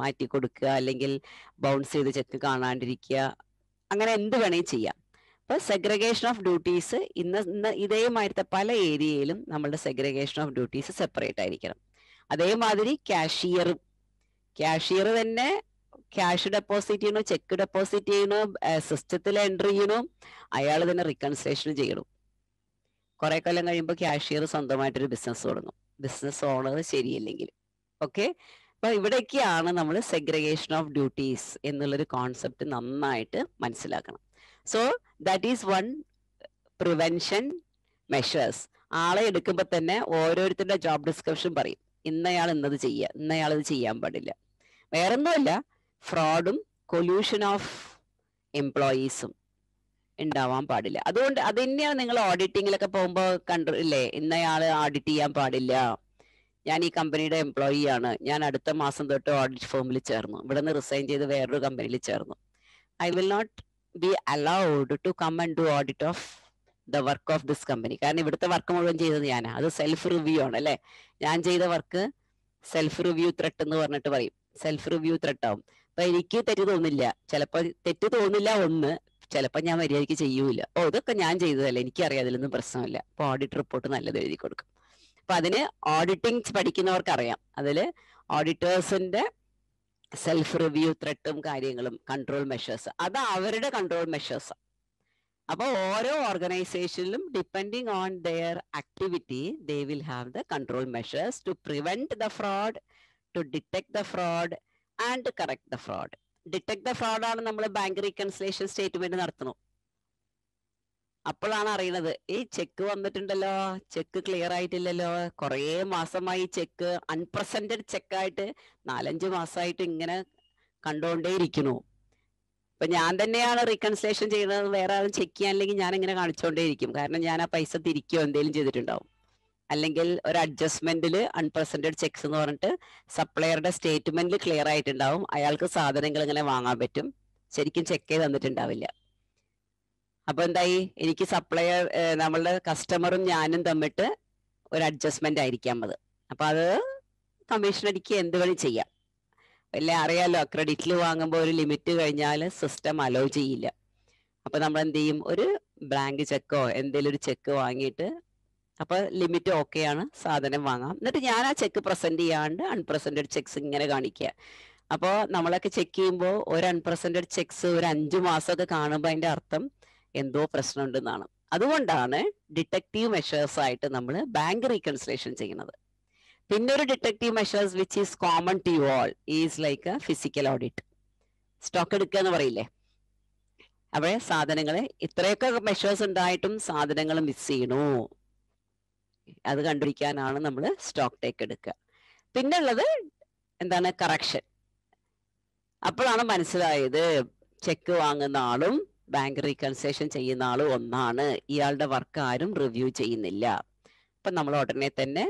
മാറ്റി കൊടുക്കുക, അല്ലെങ്കിൽ ബൗൺസ് ചെയ്ത് ചെക്ക് കാണാണ്ടിരിക്കുക, അങ്ങനെ എന്ത് വേണമെങ്കിൽ ചെയ്യാം. അപ്പൊ സെഗ്രിഗേഷൻ ഓഫ് ഡ്യൂട്ടീസ് ഇന്ന് ഇതേമാതിരത്തെ പല ഏരിയയിലും നമ്മളുടെ സെഗ്രിഗേഷൻ ഓഫ് ഡ്യൂട്ടീസ് സെപ്പറേറ്റ് ആയിരിക്കണം. അതേമാതിരി ക്യാഷിയർ തന്നെ ക്യാഷ് ഡെപ്പോസിറ്റ് ചെയ്യണോ, ചെക്ക് ഡെപ്പോസിറ്റ് ചെയ്യണോ, സിസ്റ്റത്തിൽ എൻട്രി ചെയ്യണോ, അയാൾ തന്നെ റിക്കൺസിലേഷൻ ചെയ്യണം. കുറെ കൊല്ലം കഴിയുമ്പോൾ ക്യാഷിയർ സ്വന്തമായിട്ടൊരു ബിസിനസ് തുടങ്ങും, ബിസിനസ് ഓണർ ശരിയല്ലെങ്കിൽ. ഓക്കെ, അപ്പൊ ഇവിടേക്കാണ് നമ്മൾ സെഗ്രിഗേഷൻ ഓഫ് ഡ്യൂട്ടീസ് എന്നുള്ളൊരു കോൺസെപ്റ്റ് നന്നായിട്ട് മനസ്സിലാക്കണം. So that is one prevention measures. ആളെ എടുക്കുമ്പോൾ തന്നെ ഓരോരുത്തരുടെ ജോബ് ഡിസ്ക്രിപ്ഷൻ പറയും, ഇന്നയാൾ ഇന്നത് ചെയ്യുക, ഇന്നയാൾ ഇത് ചെയ്യാൻ പാടില്ല. വേറൊന്നുമല്ല, ഫ്രോഡും കൊല്യൂഷൻ ഓഫ് എംപ്ലോയീസും ഉണ്ടാവാൻ പാടില്ല. അതുകൊണ്ട് അത് തന്നെയാണ് നിങ്ങൾ ഓഡിറ്റിങ്ങിലൊക്കെ പോകുമ്പോൾ കണ്ടില്ലേ, ഇന്നയാള് ഓഡിറ്റ് ചെയ്യാൻ പാടില്ല, ഞാൻ ഈ കമ്പനിയുടെ എംപ്ലോയി ആണ്, ഞാൻ അടുത്ത മാസം തൊട്ട് ഓഡിറ്റ് ഫേമിൽ ചേർന്നു, ഇവിടെ നിന്ന് റിസൈൻ ചെയ്ത് വേറൊരു കമ്പനിയിൽ ചേർന്നു, I will not be allowed to come and do audit of the work of this company. കാരണം ഇവിടുത്തെ വർക്ക് മുഴുവൻ ചെയ്തത് ഞാനാണ്. അത് സെൽഫ് റിവ്യൂ ആണ് അല്ലെ. ഞാൻ ചെയ്ത വർക്ക് സെൽഫ് റിവ്യൂ ത്രെട്ട് എന്ന് പറഞ്ഞിട്ട് പറയും. സെൽഫ് റിവ്യൂ ത്രെട്ട് ആവും. അപ്പൊ എനിക്ക് തെറ്റ് തോന്നില്ല, ചിലപ്പോൾ തെറ്റ് തോന്നില്ല, ചിലപ്പോൾ ഞാൻ മര്യാദയ്ക്ക് ചെയ്യൂല. ഇതൊക്കെ ഞാൻ ചെയ്തതല്ലേ, എനിക്കറിയാം, അതിലൊന്നും പ്രശ്നമില്ല. അപ്പൊ ഓഡിറ്റ് റിപ്പോർട്ട് നല്ലത് എഴുതി കൊടുക്കും. അപ്പൊ അതിന് ഓഡിറ്റിംഗ് പഠിക്കുന്നവർക്ക് അറിയാം, അതില് ഓഡിറ്റേഴ്സിന്റെ സെൽഫ് റിവ്യൂ ത്രെട്ടും കാര്യങ്ങളും കൺട്രോൾ മെഷേഴ്സ്, അത് അവരുടെ കൺട്രോൾ മെഷേഴ്സ്. അപ്പൊ ഓരോ ഓർഗനൈസേഷനിലും depending on their activity they will have the control measures to prevent the fraud, to detect the fraud and correct the fraud. Detect the fraud ആണ് നമ്മൾ ബാങ്ക് റീകൺസിലേഷൻ സ്റ്റേറ്റ്മെന്റ് നടത്തുന്നു. അപ്പോഴാണ് അറിയണത്, ഈ ചെക്ക് വന്നിട്ടുണ്ടല്ലോ, ചെക്ക് ക്ലിയർ ആയിട്ടില്ലല്ലോ, കുറേ മാസമായി ചെക്ക് അൺപ്രസന്റഡ് ചെക്കായിട്ട് 4-5 മാസമായിട്ട് ഇങ്ങനെ കണ്ടുകൊണ്ടേയിരിക്കുന്നു. ഇപ്പൊ ഞാൻ തന്നെയാണ് റീകൺസിലേഷൻ ചെയ്യുന്നത്, വേറെ ആരും ചെക്ക് ചെയ്യാനില്ലെങ്കിൽ ഞാൻ ഇങ്ങനെ കാണിച്ചുകൊണ്ടേയിരിക്കും. കാരണം ഞാൻ ആ പൈസ തിരിക്കുകയോ എന്തെങ്കിലും ചെയ്തിട്ടുണ്ടാവും. അല്ലെങ്കിൽ ഒരു അഡ്ജസ്റ്റ്മെന്റിൽ അൺപ്രസന്റഡ് ചെക്സ് എന്ന് പറഞ്ഞിട്ട് സപ്ലയറുടെ സ്റ്റേറ്റ്മെന്റിൽ ക്ലിയർ ആയിട്ടുണ്ടാവും, അയാൾക്ക് സാധനങ്ങൾ ഇങ്ങനെ വാങ്ങാൻ പറ്റും, ശരിക്കും ചെക്ക് ചെയ്ത് തന്നിട്ടുണ്ടാവില്ല. അപ്പൊ എന്തായി, എനിക്ക് സപ്ലയർ, നമ്മളുടെ കസ്റ്റമറും ഞാനും തമ്മിട്ട് ഒരു അഡ്ജസ്റ്റ്മെന്റ് ആയിരിക്കാം അത്. അപ്പൊ അത് കമ്മീഷൻ അടിക്കുക എന്ത് വേണി ചെയ്യാം. അല്ലേ, അറിയാലോ, ക്രെഡിറ്റിൽ വാങ്ങുമ്പോൾ ഒരു ലിമിറ്റ് കഴിഞ്ഞാൽ സിസ്റ്റം അലോ ചെയ്യില്ല. അപ്പൊ നമ്മൾ എന്ത് ചെയ്യും, ഒരു ബ്ലാങ്ക് ചെക്കോ എന്തെങ്കിലും ഒരു ചെക്ക് വാങ്ങിയിട്ട്, അപ്പൊ ലിമിറ്റ് ഓക്കെയാണ്, സാധനം വാങ്ങാം. എന്നിട്ട് ഞാൻ ആ ചെക്ക് പ്രസന്റ് ചെയ്യാണ്ട് അൺപ്രസന്റഡ് ചെക്സ് ഇങ്ങനെ കാണിക്കുക. അപ്പോൾ നമ്മളൊക്കെ ചെക്ക് ചെയ്യുമ്പോൾ ഒരു അൺപ്രസന്റഡ് ചെക്സ് ഒരു 5 മാസമൊക്കെ കാണുമ്പോൾ അതിന്റെ അർത്ഥം എന്തോ പ്രശ്നമുണ്ടെന്നാണ്. അതുകൊണ്ടാണ് ഡിറ്റക്റ്റീവ് മെഷേഴ്സ് ആയിട്ട് നമ്മൾ ബാങ്ക് റീകൺസിലേഷൻ ചെയ്യുന്നത്. പിന്നെ ഒരു detective measures which is common to you all is like a physical audit. Stock എടുക്കുക എന്ന് പറയില്ലേ, അവിടെ സാധനങ്ങളെ ഇത്രയൊക്കെ മെഷേഴ്സ് ഉണ്ടായിട്ടും സാധനങ്ങൾ മിസ് ചെയ്യണു, അത് കണ്ടുപിടിക്കാനാണ് നമ്മൾ സ്റ്റോക്ക് ടേക്ക് എടുക്കുക. പിന്നെ ഉള്ളത് എന്താണ്, കറക്ഷൻ. അപ്പോഴാണ് മനസ്സിലായത് ചെക്ക് വാങ്ങുന്ന ആളും ബാങ്ക് റീകൺസിലേഷൻ ചെയ്യുന്ന ആളും ഒന്നാണ്, ഇയാളുടെ വർക്ക് ആരും റിവ്യൂ ചെയ്യുന്നില്ല. അപ്പൊ നമ്മൾ ഉടനെ തന്നെ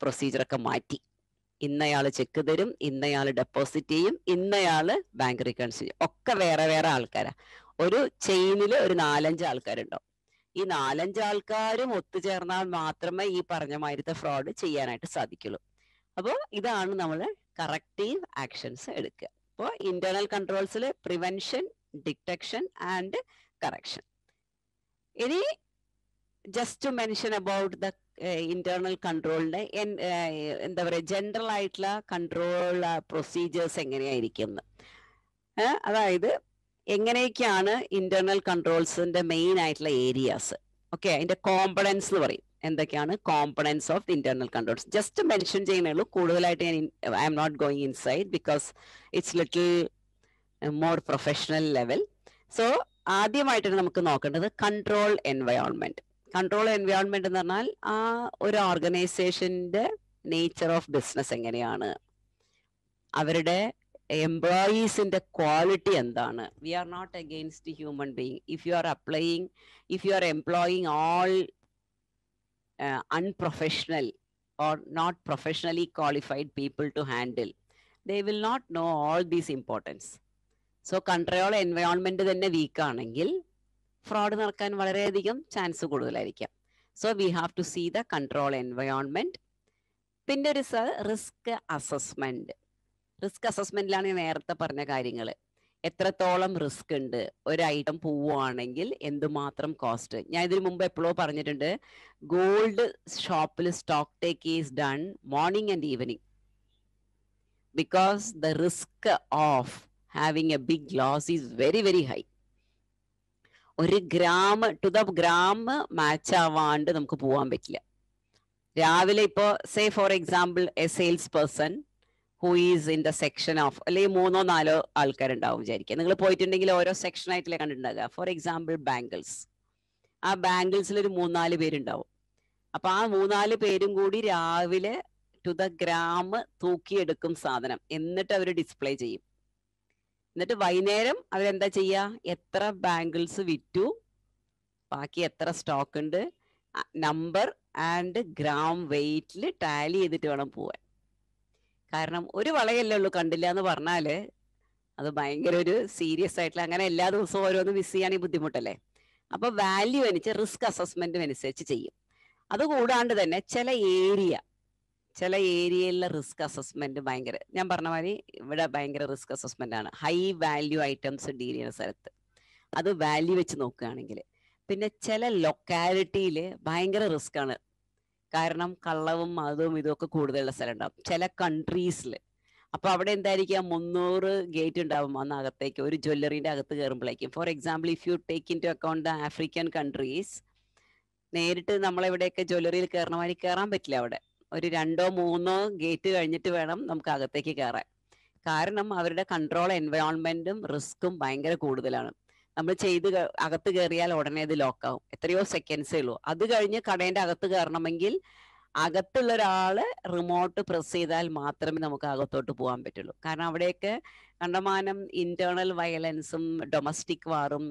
പ്രൊസീജിയറൊക്കെ മാറ്റി, ഇന്നയാള് ചെക്ക് തരും, ഇന്നയാള് ഡെപ്പോസിറ്റ് ചെയ്യും, ഇന്നയാള് ബാങ്ക് റീകൺസിലേഷൻ, ഒക്കെ വേറെ വേറെ ആൾക്കാരാ. ഒരു ചെയിനിൽ ഒരു 4-5 ആൾക്കാരുണ്ടാവും. ഈ 4-5 ആൾക്കാരും ഒത്തുചേർന്നാൽ മാത്രമേ ഈ പറഞ്ഞ മാതിരത്തെ ഫ്രോഡ് ചെയ്യാനായിട്ട് സാധിക്കുള്ളൂ. അപ്പോൾ ഇതാണ് നമ്മൾ കറക്റ്റീവ് ആക്ഷൻസ് എടുക്കുക. അപ്പോൾ ഇന്റേണൽ കൺട്രോൾസിൽ പ്രിവെൻഷൻ, ഡിറ്റക്ഷൻ ആൻഡ് കറക്ഷൻ. ഇനി just to mention about the internal കൺട്രോളിന്റെ എന്താ പറയുക, ജനറൽ ആയിട്ടുള്ള കൺട്രോൾ പ്രൊസീജിയേഴ്സ് എങ്ങനെയായിരിക്കും. അതായത് എങ്ങനെയൊക്കെയാണ് ഇന്റേണൽ കൺട്രോൾസിന്റെ മെയിൻ ആയിട്ടുള്ള ഏരിയാസ്. ഓക്കെ, അതിന്റെ കോമ്പണൻസ് എന്ന് പറയും. എന്തൊക്കെയാണ് components of internal controls, just mention ചെയ്യുന്നേ ഉള്ളൂ. കൂടുതലായിട്ട് I am not going inside because it's little more professional level. So ആദ്യമായിട്ട് നമുക്ക് നോക്കേണ്ടത് കൺട്രോൾ എൻവയോൺമെന്റ്. കൺട്രോൾ എൻവയോൺമെന്റ് എന്ന് പറഞ്ഞാൽ ആ ഒരു ഓർഗനൈസേഷന്റെ നേച്ചർ ഓഫ് ബിസിനസ് എങ്ങനെയാണ്, അവരുടെ എംപ്ലോയീസിന്റെ ക്വാളിറ്റി എന്താണ്. We are not against human being. If you are employing all unprofessional or not professionally qualified people to handle, they will not know all these importance. So control environment തന്നെ വീക്ക് ആണെങ്കിൽ ഫ്രോഡ് നടക്കാൻ വളരെയധികം ചാൻസ് കൂടുതലായിരിക്കാം. So we have to see the control environment. പിന്നെ ഒരു റിസ്ക് അസസ്മെന്റ്. റിസ്ക് അസസ്മെന്റിലാണ് നേരത്തെ പറഞ്ഞ കാര്യങ്ങൾ. എത്രത്തോളം റിസ്ക് ഉണ്ട്, ഒരു ഐറ്റം പോവുകയാണെങ്കിൽ എന്തുമാത്രം കോസ്റ്റ്. ഞാൻ ഇതിനു മുമ്പ് എപ്പോഴോ പറഞ്ഞിട്ടുണ്ട്, ഗോൾഡ് ഷോപ്പിൽ stock take is done morning and evening because the risk of having a big loss is very very high. ഒരു gram to the gram match ആവാണ്ട് നമുക്ക് പോകാൻ പറ്റില്ല. രാവിലെ ഇപ്പോ say for example a sales person who is in the section of, അല്ലെങ്കിൽ 3-4 ആൾക്കാരുണ്ടാവും വിചാരിക്കുക. നിങ്ങൾ പോയിട്ടുണ്ടെങ്കിൽ ഓരോ സെക്ഷൻ ആയിട്ടല്ലേ കണ്ടിട്ടുണ്ടാകുക. ഫോർ എക്സാമ്പിൾ ബാംഗിൾസ്, ആ ബാംഗിൾസിൽ ഒരു 3-4 പേരുണ്ടാവും. അപ്പൊ ആ 3-4 പേരും കൂടി രാവിലെ ടു ദ ഗ്രാം തൂക്കിയെടുക്കും സാധനം, എന്നിട്ട് അവർ ഡിസ്പ്ലേ ചെയ്യും. എന്നിട്ട് വൈകുന്നേരം അവരെന്താ ചെയ്യുക, എത്ര ബാംഗിൾസ് വിറ്റു, ബാക്കി എത്ര സ്റ്റോക്ക് ഉണ്ട്, നമ്പർ ആൻഡ് ഗ്രാം വെയിറ്റിൽ ടാലി ചെയ്തിട്ട് വേണം പോവാൻ. കാരണം ഒരു വളയല്ലേ ഉള്ളൂ, കണ്ടില്ല എന്ന് പറഞ്ഞാല് അത് ഭയങ്കര ഒരു സീരിയസ് ആയിട്ടുള്ള, അങ്ങനെ എല്ലാ ദിവസവും ഓരോന്ന് മിസ് ചെയ്യാണെങ്കിൽ ബുദ്ധിമുട്ടല്ലേ. അപ്പൊ വാല്യൂ അനുസരിച്ച് റിസ്ക് അസസ്മെന്റും അനുസരിച്ച് ചെയ്യും. അതുകൂടാണ്ട് തന്നെ ചില ഏരിയയിലെ റിസ്ക് അസസ്മെന്റ് ഭയങ്കര, ഞാൻ പറഞ്ഞ മാതിരി ഇവിടെ ഭയങ്കര റിസ്ക് അസസ്മെന്റ് ആണ്. ഹൈ വാല്യൂ ഐറ്റംസ് ഡീൽ ചെയ്യുന്ന സ്ഥലത്ത് അത് വാല്യൂ വെച്ച് നോക്കുകയാണെങ്കിൽ. പിന്നെ ചില ലൊക്കാലിറ്റിയിൽ ഭയങ്കര റിസ്ക് ആണ്, കാരണം കള്ളവും അതും ഇതൊക്കെ കൂടുതലുള്ള സ്ഥലം ഉണ്ടാവും ചില കൺട്രീസിൽ. അപ്പൊ അവിടെ എന്തായിരിക്കാം, 300 ഗേറ്റ് ഉണ്ടാവും അകത്തേക്ക്, ഒരു ജ്വല്ലറിന്റെ അകത്ത് കയറുമ്പോഴേക്കും. For example if you take into account the African countries, നേരിട്ട് നമ്മളെവിടെയൊക്കെ ജ്വല്ലറിയിൽ കയറണ മാതിരി കയറാൻ പറ്റില്ല. അവിടെ ഒരു 2-3 ഗേറ്റ് കഴിഞ്ഞിട്ട് വേണം നമുക്ക് അകത്തേക്ക് കയറാൻ. കാരണം അവരുടെ കൺട്രോൾ എൻവയോൺമെന്റും റിസ്ക്കും ഭയങ്കര കൂടുതലാണ്. നമ്മൾ അകത്ത് കയറിയാൽ ഉടനെ അത് ലോക്കാവും, എത്രയോ സെക്കൻഡ്സേ ഉള്ളൂ. അത് കഴിഞ്ഞ് കടേന്റെ അകത്ത് കയറണമെങ്കിൽ അകത്തുള്ള ഒരാള് റിമോട്ട് പ്രസ് ചെയ്താൽ മാത്രമേ നമുക്ക് അകത്തോട്ട് പോകാൻ പറ്റുള്ളൂ. കാരണം അവിടെയൊക്കെ കണ്ടമാനം ഇന്റേണൽ വയലൻസും ഡൊമസ്റ്റിക് വാറും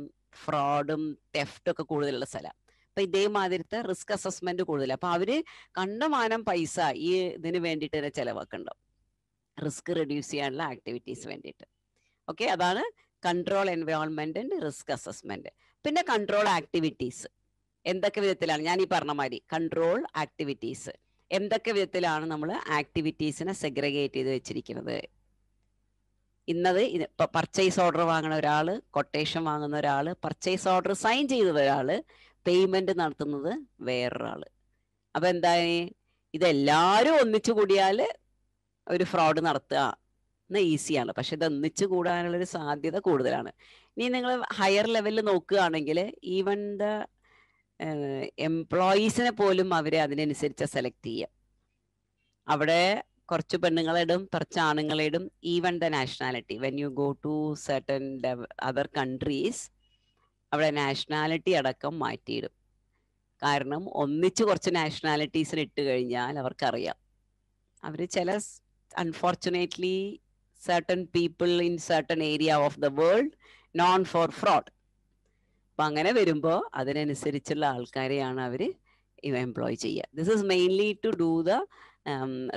ഫ്രോഡും തെഫ്റ്റും ഒക്കെ കൂടുതലുള്ള സ്ഥലം. അപ്പൊ ഇതേമാതിരത്തെ റിസ്ക് അസസ്മെന്റ് കൂടുതൽ. അപ്പൊ അവര് കണ്ടമാനം പൈസ ഈ ഇതിന് വേണ്ടിയിട്ട് തന്നെ ചെലവാക്കുന്നുണ്ടാവും, റിസ്ക് റെഡ്യൂസ് ചെയ്യാനുള്ള ആക്ടിവിറ്റീസ് വേണ്ടിയിട്ട്. ഓക്കെ, അതാണ് control environment and risk assessment. പിന്നെ കൺട്രോൾ ആക്ടിവിറ്റീസ് എന്തൊക്കെ വിധത്തിലാണ്, ഞാൻ ഈ പറഞ്ഞ മാതിരി കൺട്രോൾ ആക്ടിവിറ്റീസ് എന്തൊക്കെ വിധത്തിലാണ് നമ്മൾ ആക്ടിവിറ്റീസിനെ സെഗ്രിഗേറ്റ് ചെയ്ത് വെച്ചിരിക്കുന്നത്. ഇന്നത് പർച്ചേസ് ഓർഡർ വാങ്ങുന്ന ഒരാള്, കൊട്ടേഷൻ വാങ്ങുന്ന ഒരാള്, പർച്ചേസ് ഓർഡർ സൈൻ ചെയ്തത് ഒരാള്, പേയ്മെന്റ് നടത്തുന്നത് വേറൊരാള്. അപ്പൊ എന്താ, ഇതെല്ലാരും ഒന്നിച്ചു കൂടിയാല് ഒരു ഫ്രോഡ് നടത്തുക ഈസിയാണ്. പക്ഷെ ഇത് ഒന്നിച്ചു കൂടാനുള്ളൊരു സാധ്യത കൂടുതലാണ്. ഇനി നിങ്ങൾ ഹയർ ലെവലിൽ നോക്കുകയാണെങ്കിൽ ഈവൻ ദ എംപ്ലോയീസിനെ പോലും അവരെ അതിനനുസരിച്ച് സെലക്ട് ചെയ്യുക. അവിടെ കുറച്ച് പെണ്ണുങ്ങളെ ഇടും, കുറച്ച് ആണുങ്ങളെ ഇടും. Even the nationality, when you go to certain other countries, അവിടെ നാഷണാലിറ്റി അടക്കം മാറ്റിയിടും. കാരണം ഒന്നിച്ച് കുറച്ച് നാഷണാലിറ്റീസിന് ഇട്ട് കഴിഞ്ഞാൽ അവർക്കറിയാം അവർ ചില unfortunately certain people in certain area of the world known for fraud. അപ്പൊ അങ്ങനെ വരുമ്പോൾ അതിനനുസരിച്ചുള്ള ആൾക്കാരെയാണ് അവർ എംപ്ലോയ് ചെയ്യുക. This is mainly to do the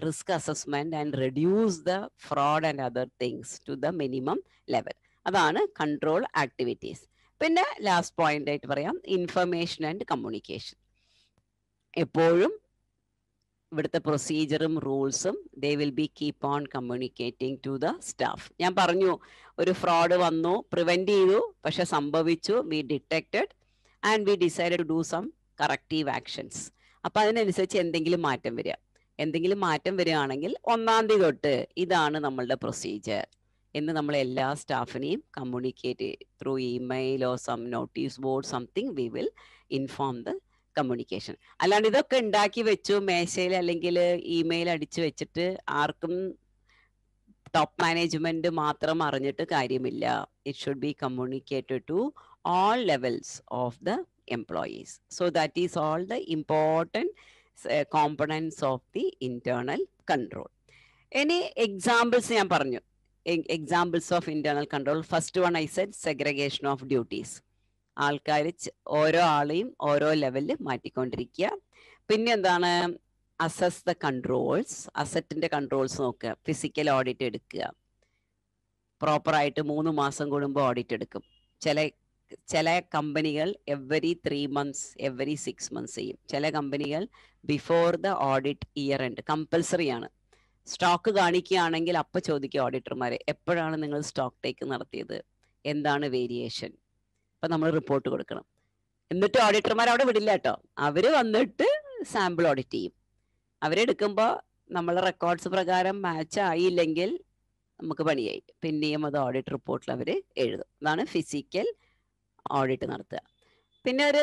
risk assessment and reduce the fraud and other things to the minimum level. അതാണ് കൺട്രോൾ ആക്ടിവിറ്റീസ്. പിന്നെ ലാസ്റ്റ് പോയിന്റ് ആയിട്ട് പറയാം, ഇൻഫർമേഷൻ ആൻഡ് കമ്മ്യൂണിക്കേഷൻ. എപ്പോഴും ഇവിടുത്തെ പ്രൊസീജറും റൂൾസും they will be keep on communicating to the staff. ഞാൻ പറഞ്ഞു, ഒരു ഫ്രോഡ് വന്നു, പ്രിവെന്റ് ചെയ്തു, പക്ഷെ സംഭവിച്ചു, we detected and we decide to do some corrective actions. അപ്പൊ അതിനനുസരിച്ച് എന്തെങ്കിലും മാറ്റം വരികയാണെങ്കിൽ 1-ാം തീയതി തൊട്ട് ഇതാണ് നമ്മളുടെ പ്രൊസീജിയർ എന്ന് നമ്മൾ എല്ലാ സ്റ്റാഫിനെയും communicate through email or some notice board something we will inform the communication. അല്ലാണ്ട് ഇതൊക്കെ ഉണ്ടാക്കി വെച്ചു മേശയിൽ അല്ലെങ്കിൽ ഇമെയിൽ അടിച്ചു വെച്ചിട്ട് ആർക്കും ടോപ്പ് മാനേജ്മെന്റ് മാത്രം അറിഞ്ഞിട്ട് കാര്യമില്ല. It should be communicated to all levels of the employees. So that is all the important components of the internal control. Any examples ഞാൻ പറഞ്ഞു, examples of internal control. First one I said segregation of duties. ആൾക്കാർ ഓരോ ആളെയും ഓരോ ലെവലിൽ മാറ്റിക്കൊണ്ടിരിക്കുക. പിന്നെ എന്താണ്, അസസ് ദ കൺട്രോൾസ്, അസറ്റിന്റെ കൺട്രോൾസ് നോക്കുക. ഫിസിക്കൽ ഓഡിറ്റ് എടുക്കുക, പ്രോപ്പറായിട്ട് 3 മാസം കൂടുമ്പോൾ ഓഡിറ്റ് എടുക്കും. ചില കമ്പനികൾ എവറി 3 months, എവറി 6 months ചെയ്യും. ചില കമ്പനികൾ before the audit year end compulsory ആണ്. സ്റ്റോക്ക് കാണിക്കുകയാണെങ്കിൽ അപ്പൊ ചോദിക്കുക ഓഡിറ്റർമാരെ, എപ്പോഴാണ് നിങ്ങൾ സ്റ്റോക്ക് ടേക്ക് നടത്തിയത്, എന്താണ് വേരിയേഷൻ, അപ്പൊ നമ്മൾ റിപ്പോർട്ട് കൊടുക്കണം. എന്നിട്ട് ഓഡിറ്റർമാർ അവിടെ വിടില്ല കേട്ടോ, അവര് വന്നിട്ട് സാമ്പിൾ ഓഡിറ്റ് ചെയ്യും. അവരെടുക്കുമ്പോൾ നമ്മളെ റെക്കോർഡ്സ് പ്രകാരം മാച്ച് ആയില്ലെങ്കിൽ നമുക്ക് പണിയായി, പിന്നെയും അത് ഓഡിറ്റ് റിപ്പോർട്ടിൽ അവർ എഴുതും. അതാണ് ഫിസിക്കൽ ഓഡിറ്റ് നടത്തുക. പിന്നെ ഒരു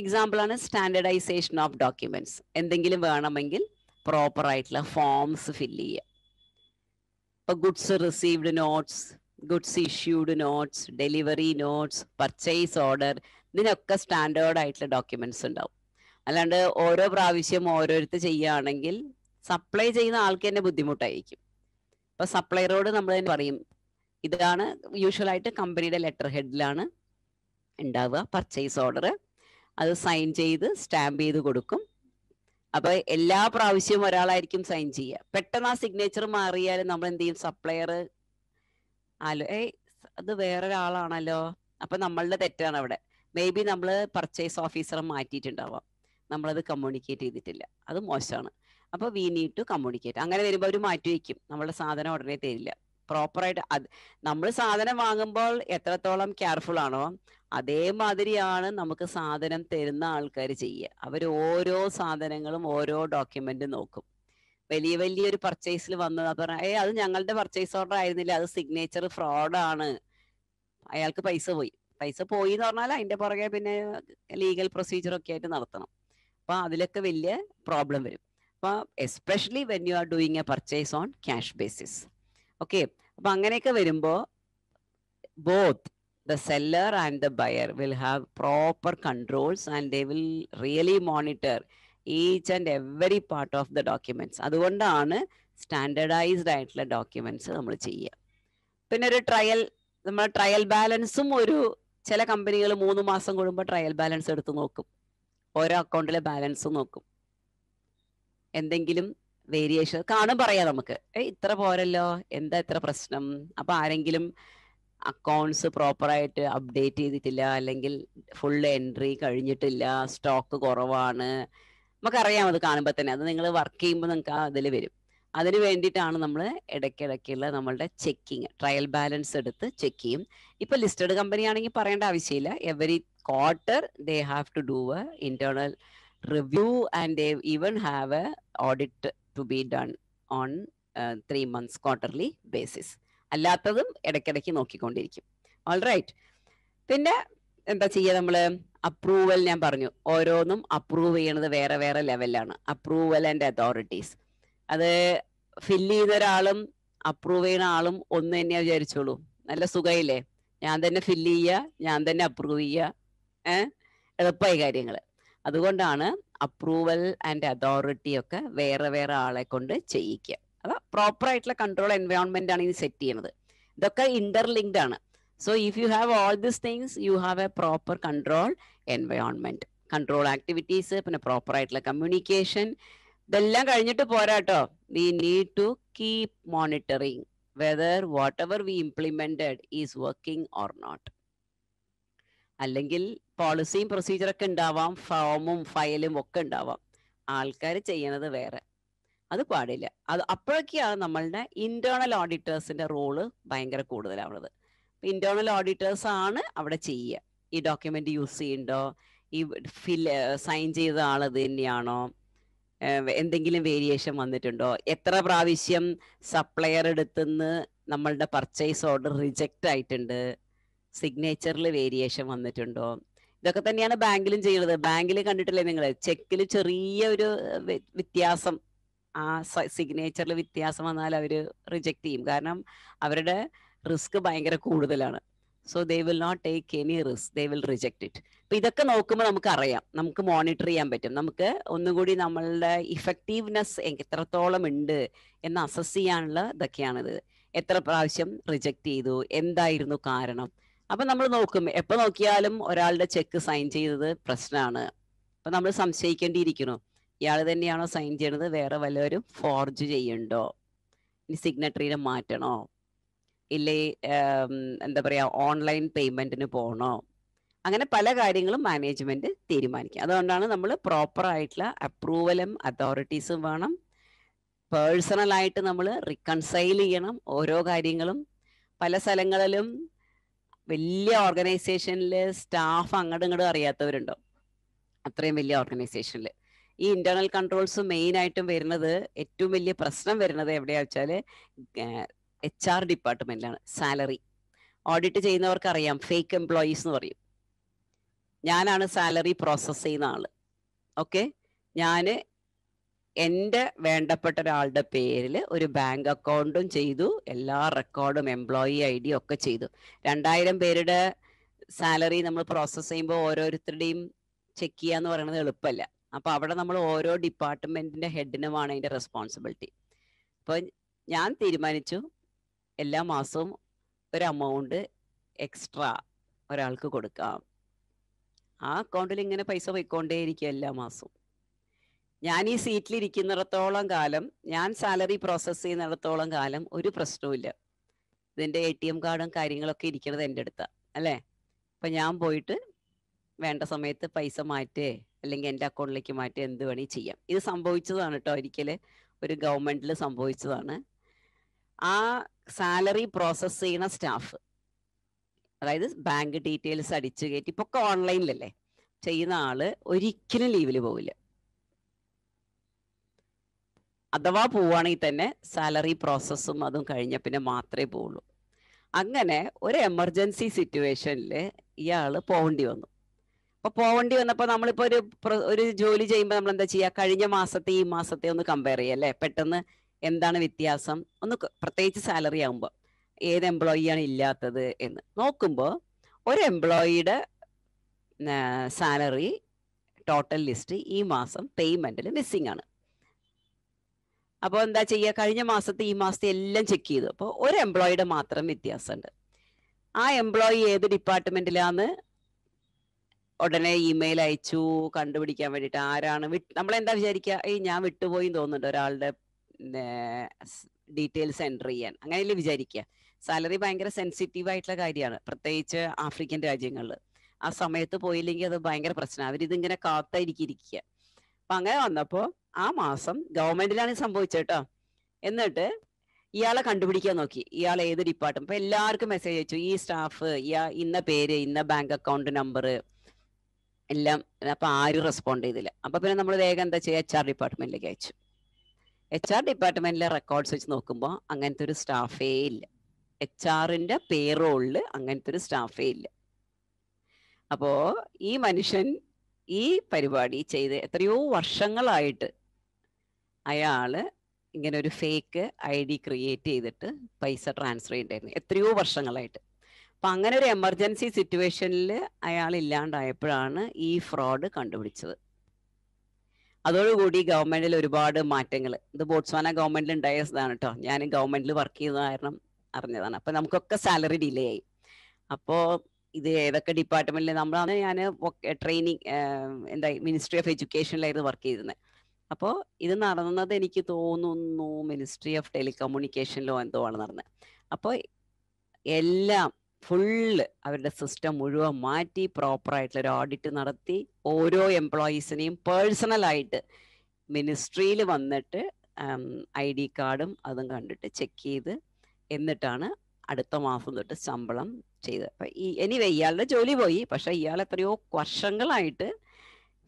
എക്സാമ്പിൾ ആണ് സ്റ്റാൻഡർഡൈസേഷൻ ഓഫ് ഡോക്യുമെന്റ്സ്. എന്തെങ്കിലും വേണമെങ്കിൽ പ്രോപ്പർ ആയിട്ടുള്ള ഫോംസ് ഫില്ല് ചെയ്യുക. ഇപ്പൊ goods received notes, goods issued notes, delivery notes, purchase order, ഇതിനൊക്കെ സ്റ്റാൻഡേർഡ് ആയിട്ടുള്ള ഡോക്യുമെന്റ്സ് ഉണ്ടാവും. അല്ലാണ്ട് ഓരോ പ്രാവശ്യം ഓരോരുത്തർ ചെയ്യുകയാണെങ്കിൽ സപ്ലൈ ചെയ്യുന്ന ആൾക്ക് തന്നെ ബുദ്ധിമുട്ടായിരിക്കും. ഇപ്പൊ സപ്ലൈയറോട് നമ്മൾ തന്നെ പറയും, ഇതാണ് യൂഷ്വലായിട്ട് കമ്പനിയുടെ ലെറ്റർ ഹെഡിലാണ് ഉണ്ടാവുക പർച്ചേസ് ഓർഡർ, അത് സൈൻ ചെയ്ത് സ്റ്റാമ്പ് ചെയ്ത് കൊടുക്കും. അപ്പൊ എല്ലാ പ്രാവശ്യവും ഒരാളായിരിക്കും സൈൻ ചെയ്യുക. പെട്ടെന്ന് ആ സിഗ്നേച്ചർ മാറിയാൽ നമ്മൾ എന്ത് ചെയ്യും, സപ്ലയർ അത് വേറൊരാളാണല്ലോ, അപ്പൊ നമ്മളുടെ തെറ്റാണ് അവിടെ. മേ ബി നമ്മൾ പർച്ചേസ് ഓഫീസറെ മാറ്റിയിട്ടുണ്ടാവാം, നമ്മളത് കമ്മ്യൂണിക്കേറ്റ് ചെയ്തിട്ടില്ല, അത് മോശമാണ്. അപ്പൊ വി നീഡ് ടു കമ്മ്യൂണിക്കേറ്റ്. അങ്ങനെ വരുമ്പോൾ അവർ മാറ്റി വയ്ക്കും, നമ്മളുടെ സാധനം ഉടനെ തരില്ല. പ്രോപ്പറായിട്ട് അത് നമ്മൾ സാധനം വാങ്ങുമ്പോൾ എത്രത്തോളം കെയർഫുൾ ആണോ അതേമാതിരിയാണ് നമുക്ക് സാധനം തരുന്ന ആൾക്കാർ ചെയ്യുക. അവർ ഓരോ സാധനങ്ങളും ഓരോ ഡോക്യുമെന്റ് നോക്കും. വലിയൊരു പർച്ചേസിൽ വന്നത് പറഞ്ഞാൽ അത് ഞങ്ങളുടെ പർച്ചേസ് ഓർഡർ ആയിരുന്നില്ല, അത് സിഗ്നേച്ചർ ഫ്രോഡാണ്, അയാൾക്ക് പൈസ പോയി എന്ന് പറഞ്ഞാൽ അതിന്റെ പുറകെ പിന്നെ ലീഗൽ പ്രൊസീജിയർ ഒക്കെ ആയിട്ട് നടത്തണം. അപ്പൊ അതിലൊക്കെ വലിയ പ്രോബ്ലം വരും. അപ്പൊ especially when you are doing A purchase on cash basis. Okay, അപ്പൊ അങ്ങനെയൊക്കെ വരുമ്പോ both the seller and the buyer will have proper controls and they will really monitor each and every part of the documents. അതുകൊണ്ടാണ് സ്റ്റാൻഡർഡൈസ്ഡ് ആയിട്ടുള്ള ഡോക്യുമെന്റ്സ് നമ്മൾ ചെയ്യുക. പിന്നെ ഒരു ട്രയൽ ബാലൻസും ചില കമ്പനികൾ 3 മാസം കൂടുമ്പോൾ ട്രയൽ ബാലൻസ് എടുത്ത് നോക്കും, ഓരോ അക്കൗണ്ടിലെ ബാലൻസ് നോക്കും. എന്തെങ്കിലും വേരിയേഷൻ കാണും, പറയാം നമുക്ക് ഇത്ര പോരല്ലോ, എന്താ ഇത്ര പ്രശ്നം. അപ്പൊ ആരെങ്കിലും അക്കൗണ്ട്സ് പ്രോപ്പറായിട്ട് അപ്ഡേറ്റ് ചെയ്തിട്ടില്ല, അല്ലെങ്കിൽ ഫുൾ എൻട്രി കഴിഞ്ഞിട്ടില്ല, സ്റ്റോക്ക് കുറവാണ്, നമുക്കറിയാം അത് കാണുമ്പോൾ തന്നെ. അത് നിങ്ങൾ വർക്ക് ചെയ്യുമ്പോൾ നിങ്ങൾക്ക് അതിൽ വരും. അതിന് വേണ്ടിയിട്ടാണ് നമ്മൾ ഇടയ്ക്കിടയ്ക്കുള്ള നമ്മളുടെ ചെക്കിങ്, ട്രയൽ ബാലൻസ് എടുത്ത് ചെക്ക് ചെയ്യും. ഇപ്പൊ ലിസ്റ്റഡ് കമ്പനി ആണെങ്കിൽ പറയേണ്ട ആവശ്യമില്ല, every quarter they have to do a internal review and they even have a audit to be done on 3 months quarterly basis. അല്ലാത്തതും ഇടയ്ക്കിടയ്ക്ക് നോക്കിക്കൊണ്ടിരിക്കും. ഓൾറൈറ്റ്. പിന്നെ എന്താ ചെയ്യുക നമ്മള്, അപ്രൂവൽ ഞാൻ പറഞ്ഞു, ഓരോന്നും അപ്രൂവ് ചെയ്യണത് വേറെ വേറെ ലെവലിലാണ്. അപ്രൂവൽ ആൻഡ് അതോറിറ്റീസ്, അത് ഫില്ല് ചെയ്ത ഒരാളും അപ്രൂവ് ചെയ്യുന്ന ആളും ഒന്ന് തന്നെയാ വിചാരിച്ചോളൂ. നല്ല സുഖയില്ലേ, ഞാൻ തന്നെ ഫില്ല് ചെയ്യുക, ഞാൻ തന്നെ അപ്രൂവ് ചെയ്യുക, എളുപ്പമായി കാര്യങ്ങൾ. അതുകൊണ്ടാണ് അപ്രൂവൽ ആൻഡ് അതോറിറ്റി ഒക്കെ വേറെ വേറെ ആളെ കൊണ്ട് ചെയ്യിക്കുക. അത് പ്രോപ്പർ ആയിട്ടുള്ള കൺട്രോൾ എൻവയോൺമെന്റ് ആണ് ഇത് സെറ്റ് ചെയ്യുന്നത്. ഇതൊക്കെ ഇന്റർലിങ്ക്ഡ് ആണ്. So if you have all these things you have a proper control environment, control activities, പിന്നെ പ്രോപ്പർ ആയിട്ടുള്ള കമ്മ്യൂണിക്കേഷൻ. ഇതെല്ലാം കഴിഞ്ഞിട്ട് പോരാട്ടോ, we need to keep monitoring whether whatever we implemented is working or not. അല്ലെങ്കിൽ പോളിസിയും പ്രൊസീജിയറൊക്കെ ഉണ്ടാവാം, ഫോമും ഫയലും ഒക്കെ ഉണ്ടാവാം, ആൾക്കാർ ചെയ്യണത് വേറെ. അത് പാടില്ല. അത് അപ്പോഴൊക്കെയാണ് നമ്മളുടെ ഇന്റേണൽ ഓഡിറ്റേഴ്സിന്റെ റോള് ഭയങ്കര കൂടുതലാവുന്നത്. ഇന്റേണൽ ഓഡിറ്റേഴ്സ് ആണ് അവിടെ ചെയ്യുക. ഈ ഡോക്യുമെന്റ് യൂസ് ചെയ്യുന്നുണ്ടോ, ഈ സൈൻ ചെയ്ത ആൾ അത് തന്നെയാണോ, എന്തെങ്കിലും വേരിയേഷൻ വന്നിട്ടുണ്ടോ, എത്ര പ്രാവശ്യം സപ്ലയർ എടുത്തുനിന്ന് നമ്മളുടെ പർച്ചേസ് ഓർഡർ റിജക്റ്റ് ആയിട്ടുണ്ട്, സിഗ്നേച്ചറിൽ വേരിയേഷൻ വന്നിട്ടുണ്ടോ. ഇതൊക്കെ തന്നെയാണ് ബാങ്കിലും ചെയ്യുന്നത്. ബാങ്കിൽ കണ്ടിട്ടില്ലേ നിങ്ങൾ, ചെക്കിൽ ചെറിയ ഒരു വ്യത്യാസം ആ സിഗ്നേച്ചറിൽ വ്യത്യാസം വന്നാൽ അവർ റിജക്റ്റ് ചെയ്യും. കാരണം അവരുടെ റിസ്ക് ഭയങ്കര കൂടുതലാണ്. So they will not take any risk, they will reject it. അപ്പൊ ഇതൊക്കെ നോക്കുമ്പോൾ നമുക്ക് അറിയാം, നമുക്ക് മോണിറ്റർ ചെയ്യാൻ പറ്റും, നമുക്ക് ഒന്നുകൂടി നമ്മളുടെ ഇഫക്റ്റീവ്നെസ് എത്രത്തോളം ഉണ്ട് എന്ന് അസസ് ചെയ്യാനുള്ള ഇതൊക്കെയാണിത്. എത്ര പ്രാവശ്യം റിജക്ട് ചെയ്തു, എന്തായിരുന്നു കാരണം. അപ്പൊ നമ്മൾ നോക്കും, എപ്പോൾ നോക്കിയാലും ഒരാളുടെ ചെക്ക് സൈൻ ചെയ്തത് പ്രശ്നമാണ്. അപ്പൊ നമ്മൾ സംശയിക്കേണ്ടിയിരിക്കണു, ഇയാൾ തന്നെയാണോ സൈൻ ചെയ്യണത്, വേറെ വല്ലവരും ഫോർജ് ചെയ്യണ്ടോ, ഇനി സിഗ്നറ്ററിനെ മാറ്റണോ, ഇല്ലേ എന്താ പറയാ ഓൺലൈൻ പേയ്മെന്റിന് പോകണോ. അങ്ങനെ പല കാര്യങ്ങളും മാനേജ്മെന്റ് തീരുമാനിക്കും. അതുകൊണ്ടാണ് നമ്മൾ പ്രോപ്പർ ആയിട്ടുള്ള അപ്രൂവലും അതോറിറ്റീസും വേണം. പേഴ്സണലായിട്ട് നമ്മൾ റിക്കൺസൈൽ ചെയ്യണം ഓരോ കാര്യങ്ങളും. പല സ്ഥലങ്ങളിലും വലിയ ഓർഗനൈസേഷനിൽ സ്റ്റാഫ് അങ്ങോട്ടും ഇങ്ങോട്ടും അറിയാത്തവരുണ്ടോ, അത്രയും വലിയ ഓർഗനൈസേഷനിൽ. ഈ ഇന്റേണൽ കൺട്രോൾസ് മെയിൻ ആയിട്ടും വരുന്നത്, ഏറ്റവും വലിയ പ്രശ്നം വരുന്നത് എവിടെയാ വെച്ചാൽ HR ഡിപ്പാർട്ട്മെന്റിലാണ്. സാലറി ഓഡിറ്റ് ചെയ്യുന്നവർക്ക് അറിയാം, ഫേക്ക് എംപ്ലോയീസ് എന്ന് പറയും. ഞാനാണ് സാലറി പ്രോസസ് ചെയ്യുന്ന ആള്. ഓക്കെ, ഞാൻ എൻ്റെ വേണ്ടപ്പെട്ട ഒരാളുടെ പേരിൽ ഒരു ബാങ്ക് അക്കൗണ്ടും ചെയ്തു, എല്ലാ റെക്കോർഡും എംപ്ലോയി ID ഒക്കെ ചെയ്തു. 2000 പേരുടെ സാലറി നമ്മൾ പ്രോസസ് ചെയ്യുമ്പോൾ ഓരോരുത്തരുടെയും ചെക്ക് ചെയ്യാന്ന് പറയുന്നത് എളുപ്പമല്ല. അപ്പൊ അവിടെ നമ്മൾ ഓരോ ഡിപ്പാർട്ട്മെന്റിന്റെ ഹെഡിനുമാണ് അതിന്റെ റെസ്പോൺസിബിലിറ്റി. അപ്പൊ ഞാൻ തീരുമാനിച്ചു, എല്ലാ മാസവും ഒരു എമൗണ്ട് എക്സ്ട്രാ ഒരാൾക്ക് കൊടുക്കാം. ആ അക്കൗണ്ടിൽ ഇങ്ങനെ പൈസ പോയിക്കൊണ്ടേയിരിക്കും എല്ലാ മാസവും. ഞാൻ ഈ സീറ്റിൽ ഇരിക്കുന്നിടത്തോളം കാലം, ഞാൻ സാലറി പ്രോസസ് ചെയ്യുന്നിടത്തോളം കാലം ഒരു പ്രശ്നവുമില്ല. ഇതിന്റെ ATM കാർഡും കാര്യങ്ങളൊക്കെ ഇരിക്കുന്നത് എൻ്റെ അടുത്താണ്, അല്ലേ? അപ്പൊ ഞാൻ പോയിട്ട് വേണ്ട സമയത്ത് പൈസ മാറ്റേ അല്ലെങ്കിൽ എൻ്റെ അക്കൗണ്ടിലേക്ക് മാറ്റേ എന്ത് വേണേ ചെയ്യാം. ഇത് സംഭവിച്ചതാണ് കേട്ടോ, ഒരിക്കല് ഒരു ഗവൺമെന്റിൽ സംഭവിച്ചതാണ്. ആ സാലറി പ്രോസസ് ചെയ്യുന്ന സ്റ്റാഫ്, അതായത് ബാങ്ക് ഡീറ്റെയിൽസ് അടിച്ചു കയറ്റി, ഇപ്പൊ ഒക്കെ ഓൺലൈനിലല്ലേ ചെയ്യുന്ന ആള്, ഒരിക്കലും ലീവിൽ പോവില്ല. അഥവാ പോവുകയാണെങ്കിൽ തന്നെ സാലറി പ്രോസസ്സും അതും കഴിഞ്ഞ പിന്നെ മാത്രമേ പോവുള്ളൂ. അങ്ങനെ ഒരു എമർജൻസി സിറ്റുവേഷനിൽ ഇയാൾ പോവേണ്ടി വന്നു. അപ്പൊ പോവേണ്ടി വന്നപ്പോൾ നമ്മളിപ്പോ ഒരു ജോലി ചെയ്യുമ്പോൾ നമ്മൾ എന്താ ചെയ്യുക, കഴിഞ്ഞ മാസത്തെ ഈ മാസത്തെ ഒന്ന് കമ്പയർ ചെയ്യുക അല്ലേ, പെട്ടെന്ന് എന്താണ് വ്യത്യാസം ഒന്ന്, പ്രത്യേകിച്ച് സാലറി ആകുമ്പോൾ ഏത് എംപ്ലോയി ആണ് ഇല്ലാത്തത് എന്ന് നോക്കുമ്പോൾ ഒരു എംപ്ലോയിയുടെ സാലറി ടോട്ടൽ ലിസ്റ്റ് ഈ മാസം പേയ്മെന്റിൽ മിസ്സിംഗ് ആണ്. അപ്പോൾ എന്താ ചെയ്യുക, കഴിഞ്ഞ മാസത്തെ ഈ മാസത്തെ എല്ലാം ചെക്ക് ചെയ്തു. അപ്പോൾ ഒരു എംപ്ലോയിയുടെ മാത്രം വ്യത്യാസമുണ്ട്. ആ എംപ്ലോയി ഏത് ഡിപ്പാർട്ട്മെന്റിലാന്ന് ഉടനെ ഇമെയിൽ അയച്ചു കണ്ടുപിടിക്കാൻ വേണ്ടിയിട്ട്. ആരാണ് നമ്മളെന്താ വിചാരിക്കുക, ഞാൻ വിട്ടുപോയി തോന്നുന്നുണ്ട് ഒരാളുടെ ഡീറ്റെയിൽസ് എൻ്റർ ചെയ്യാൻ, അങ്ങനെയല്ലേ വിചാരിക്കുക. സാലറി ഭയങ്കര സെൻസിറ്റീവ് ആയിട്ടുള്ള കാര്യമാണ്, പ്രത്യേകിച്ച് ആഫ്രിക്കൻ രാജ്യങ്ങളിൽ. ആ സമയത്ത് പോയില്ലെങ്കിൽ അത് ഭയങ്കര പ്രശ്നമാണ്, അവരിതിങ്ങനെ കാത്തായിരിക്കിരിക്കുക. അപ്പൊ അങ്ങനെ വന്നപ്പോൾ ആ മാസം ഗവൺമെന്റിലാണ് സംഭവിച്ചത് കേട്ടോ. എന്നിട്ട് ഇയാളെ കണ്ടുപിടിക്കാൻ നോക്കി, ഇയാൾ ഏത് ഡിപ്പാർട്ട്മെന്റ്. അപ്പൊ എല്ലാവർക്കും മെസ്സേജ് അയച്ചു, ഈ സ്റ്റാഫ് ഇന്ന പേര്, ഇന്ന ബാങ്ക് അക്കൗണ്ട് നമ്പർ എല്ലാം. അപ്പൊ ആരും റെസ്പോണ്ട് ചെയ്തില്ല. അപ്പൊ പിന്നെ നമ്മൾ വേഗം എന്താ ചെയ്യുക, HR ഡിപ്പാർട്ട്മെന്റിലേക്ക് അയച്ചു. HR ഡിപ്പാർട്ട്മെന്റിലെ റെക്കോർഡ്സ് വെച്ച് നോക്കുമ്പോൾ അങ്ങനത്തെ ഒരു സ്റ്റാഫേ ഇല്ല. HR-ന്റെ പേറോളിൽ അങ്ങനത്തെ ഒരു സ്റ്റാഫേ ഇല്ല. അപ്പോ ഈ മനുഷ്യൻ ഈ പരിപാടി ചെയ്ത് എത്രയോ വർഷങ്ങളായിട്ട് അയാള് ഇങ്ങനെ ഒരു ഫേക്ക് ID ക്രിയേറ്റ് ചെയ്തിട്ട് പൈസ ട്രാൻസ്ഫർ ചെയ്തിട്ടുണ്ടായിരുന്നു, എത്രയോ വർഷങ്ങളായിട്ട്. അപ്പൊ അങ്ങനെ ഒരു എമർജൻസി സിറ്റുവേഷനിൽ അയാൾ ഇല്ലാണ്ടായപ്പോഴാണ് ഈ ഫ്രോഡ് കണ്ടുപിടിച്ചത്. അതോടുകൂടി ഗവൺമെന്റിൽ ഒരുപാട് മാറ്റങ്ങൾ. ഇത് ബോട്സ്വാന ഗവൺമെന്റിൽ ഉണ്ടായതാണ് കേട്ടോ, ഞാൻ ഗവൺമെന്റിൽ വർക്ക് ചെയ്ത കാരണം അറിഞ്ഞതാണ്. അപ്പൊ നമുക്കൊക്കെ സാലറി ഡിലേ ആയി. അപ്പോ ഇത് ഏതൊക്കെ ഡിപ്പാർട്ട്മെന്റിൽ നമ്മളാണ്, ഞാൻ ട്രെയിനിങ് എന്താ മിനിസ്ട്രി ഓഫ് എഡ്യൂക്കേഷനിലായിരുന്നു വർക്ക് ചെയ്തിരുന്നത്. അപ്പോൾ ഇത് നടന്നത് എനിക്ക് തോന്നുന്നു മിനിസ്ട്രി ഓഫ് ടെലികമ്മ്യൂണിക്കേഷനിലോ എന്തോ ആണ് നടന്നത്. അപ്പോൾ എല്ലാം ഫുള്ള് അവരുടെ സിസ്റ്റം മുഴുവൻ മാറ്റി പ്രോപ്പറായിട്ടുള്ള ഒരു ഓഡിറ്റ് നടത്തി ഓരോ എംപ്ലോയീസിനെയും പേഴ്സണലായിട്ട് മിനിസ്ട്രിയിൽ വന്നിട്ട് ID കാർഡും അതും കണ്ടിട്ട് ചെക്ക് ചെയ്ത് എന്നിട്ടാണ് അടുത്ത മാസം തൊട്ട് ശമ്പളം ചെയ്തത്. അപ്പൊ എനിവേ ഇയാളുടെ ജോലി പോയി, പക്ഷെ ഇയാൾ എത്രയോ വർഷങ്ങളായിട്ട്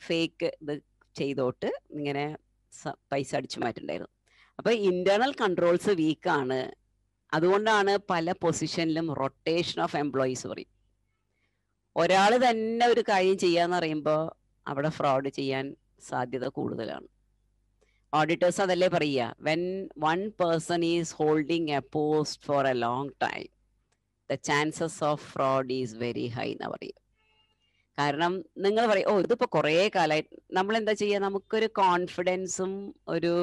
ഫേക്ക് ഇത് ചെയ്തോട്ട് ഇങ്ങനെ പൈസ അടിച്ചു മാറ്റുണ്ടായിരുന്നു. അപ്പൊ ഇന്റേണൽ കൺട്രോൾസ് വീക്കാണ്. അതുകൊണ്ടാണ് പല പൊസിഷനിലും റൊട്ടേഷൻ ഓഫ് എംപ്ലോയീസ് പറയും. ഒരാൾ തന്നെ ഒരു കാര്യം ചെയ്യാന്ന് പറയുമ്പോൾ അവിടെ ഫ്രോഡ് ചെയ്യാൻ സാധ്യത കൂടുതലാണ്. ഓഡിറ്റേഴ്സ് അതല്ലേ പറയുക, when one person is holding a post for a long time the chances of fraud is very high എന്ന് പറയും. കാരണം നിങ്ങൾ പറയും, ഓ ഇതിപ്പോ കുറേ കാലമായി, നമ്മൾ എന്താ ചെയ്യുക, നമുക്കൊരു കോൺഫിഡൻസും ഒരു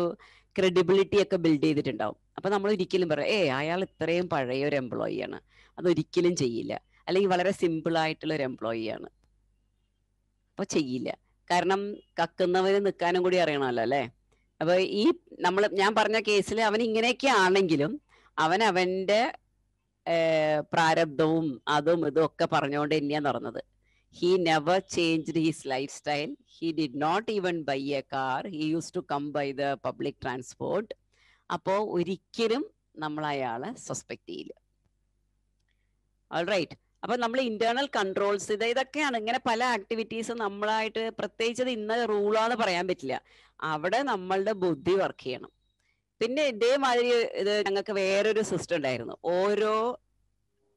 ക്രെഡിബിലിറ്റി ഒക്കെ ബിൽഡ് ചെയ്തിട്ടുണ്ടാവും. അപ്പൊ നമ്മൾ ഒരിക്കലും പറയാം, അയാൾ ഇത്രയും പഴയ ഒരു എംപ്ലോയി ആണ്, അതൊരിക്കലും ചെയ്യില്ല. അല്ലെങ്കിൽ വളരെ സിമ്പിൾ ആയിട്ടുള്ള ഒരു എംപ്ലോയി ആണ്, അപ്പൊ ചെയ്യില്ല. കാരണം കക്കുന്നവന് നിൽക്കാനും കൂടി അറിയണമല്ലോ അല്ലേ. അപ്പൊ ഈ ഞാൻ പറഞ്ഞ കേസിൽ അവൻ ഇങ്ങനെയൊക്കെ ആണെങ്കിലും അവൻ അവന്റെ പ്രാരബ്ധവും അതും ഇതും ഒക്കെ പറഞ്ഞുകൊണ്ട് തന്നെയാണ് നടന്നത്. He never changed his lifestyle. He did not even buy a car. He used to come by the public transport. അപ്പോൾ ഒരിക്കലും നമ്മൾ അയാളെ സസ്പെക്ട് ചെയ്യില്ല. ഓൾറൈറ്റ്. അപ്പൊ നമ്മൾ ഇന്റേണൽ കൺട്രോൾസ് ഇതൊക്കെയാണ്. ഇങ്ങനെ പല ആക്ടിവിറ്റീസും നമ്മളായിട്ട് പ്രത്യേകിച്ച് ഇന്ന റൂളാന്ന് പറയാൻ പറ്റില്ല. അവിടെ നമ്മളുടെ ബുദ്ധി വർക്ക് ചെയ്യണം. പിന്നെ ഇതേമാതിരി ഇത് ഞങ്ങൾക്ക് വേറൊരു സിസ്റ്റം ഉണ്ടായിരുന്നു. ഓരോ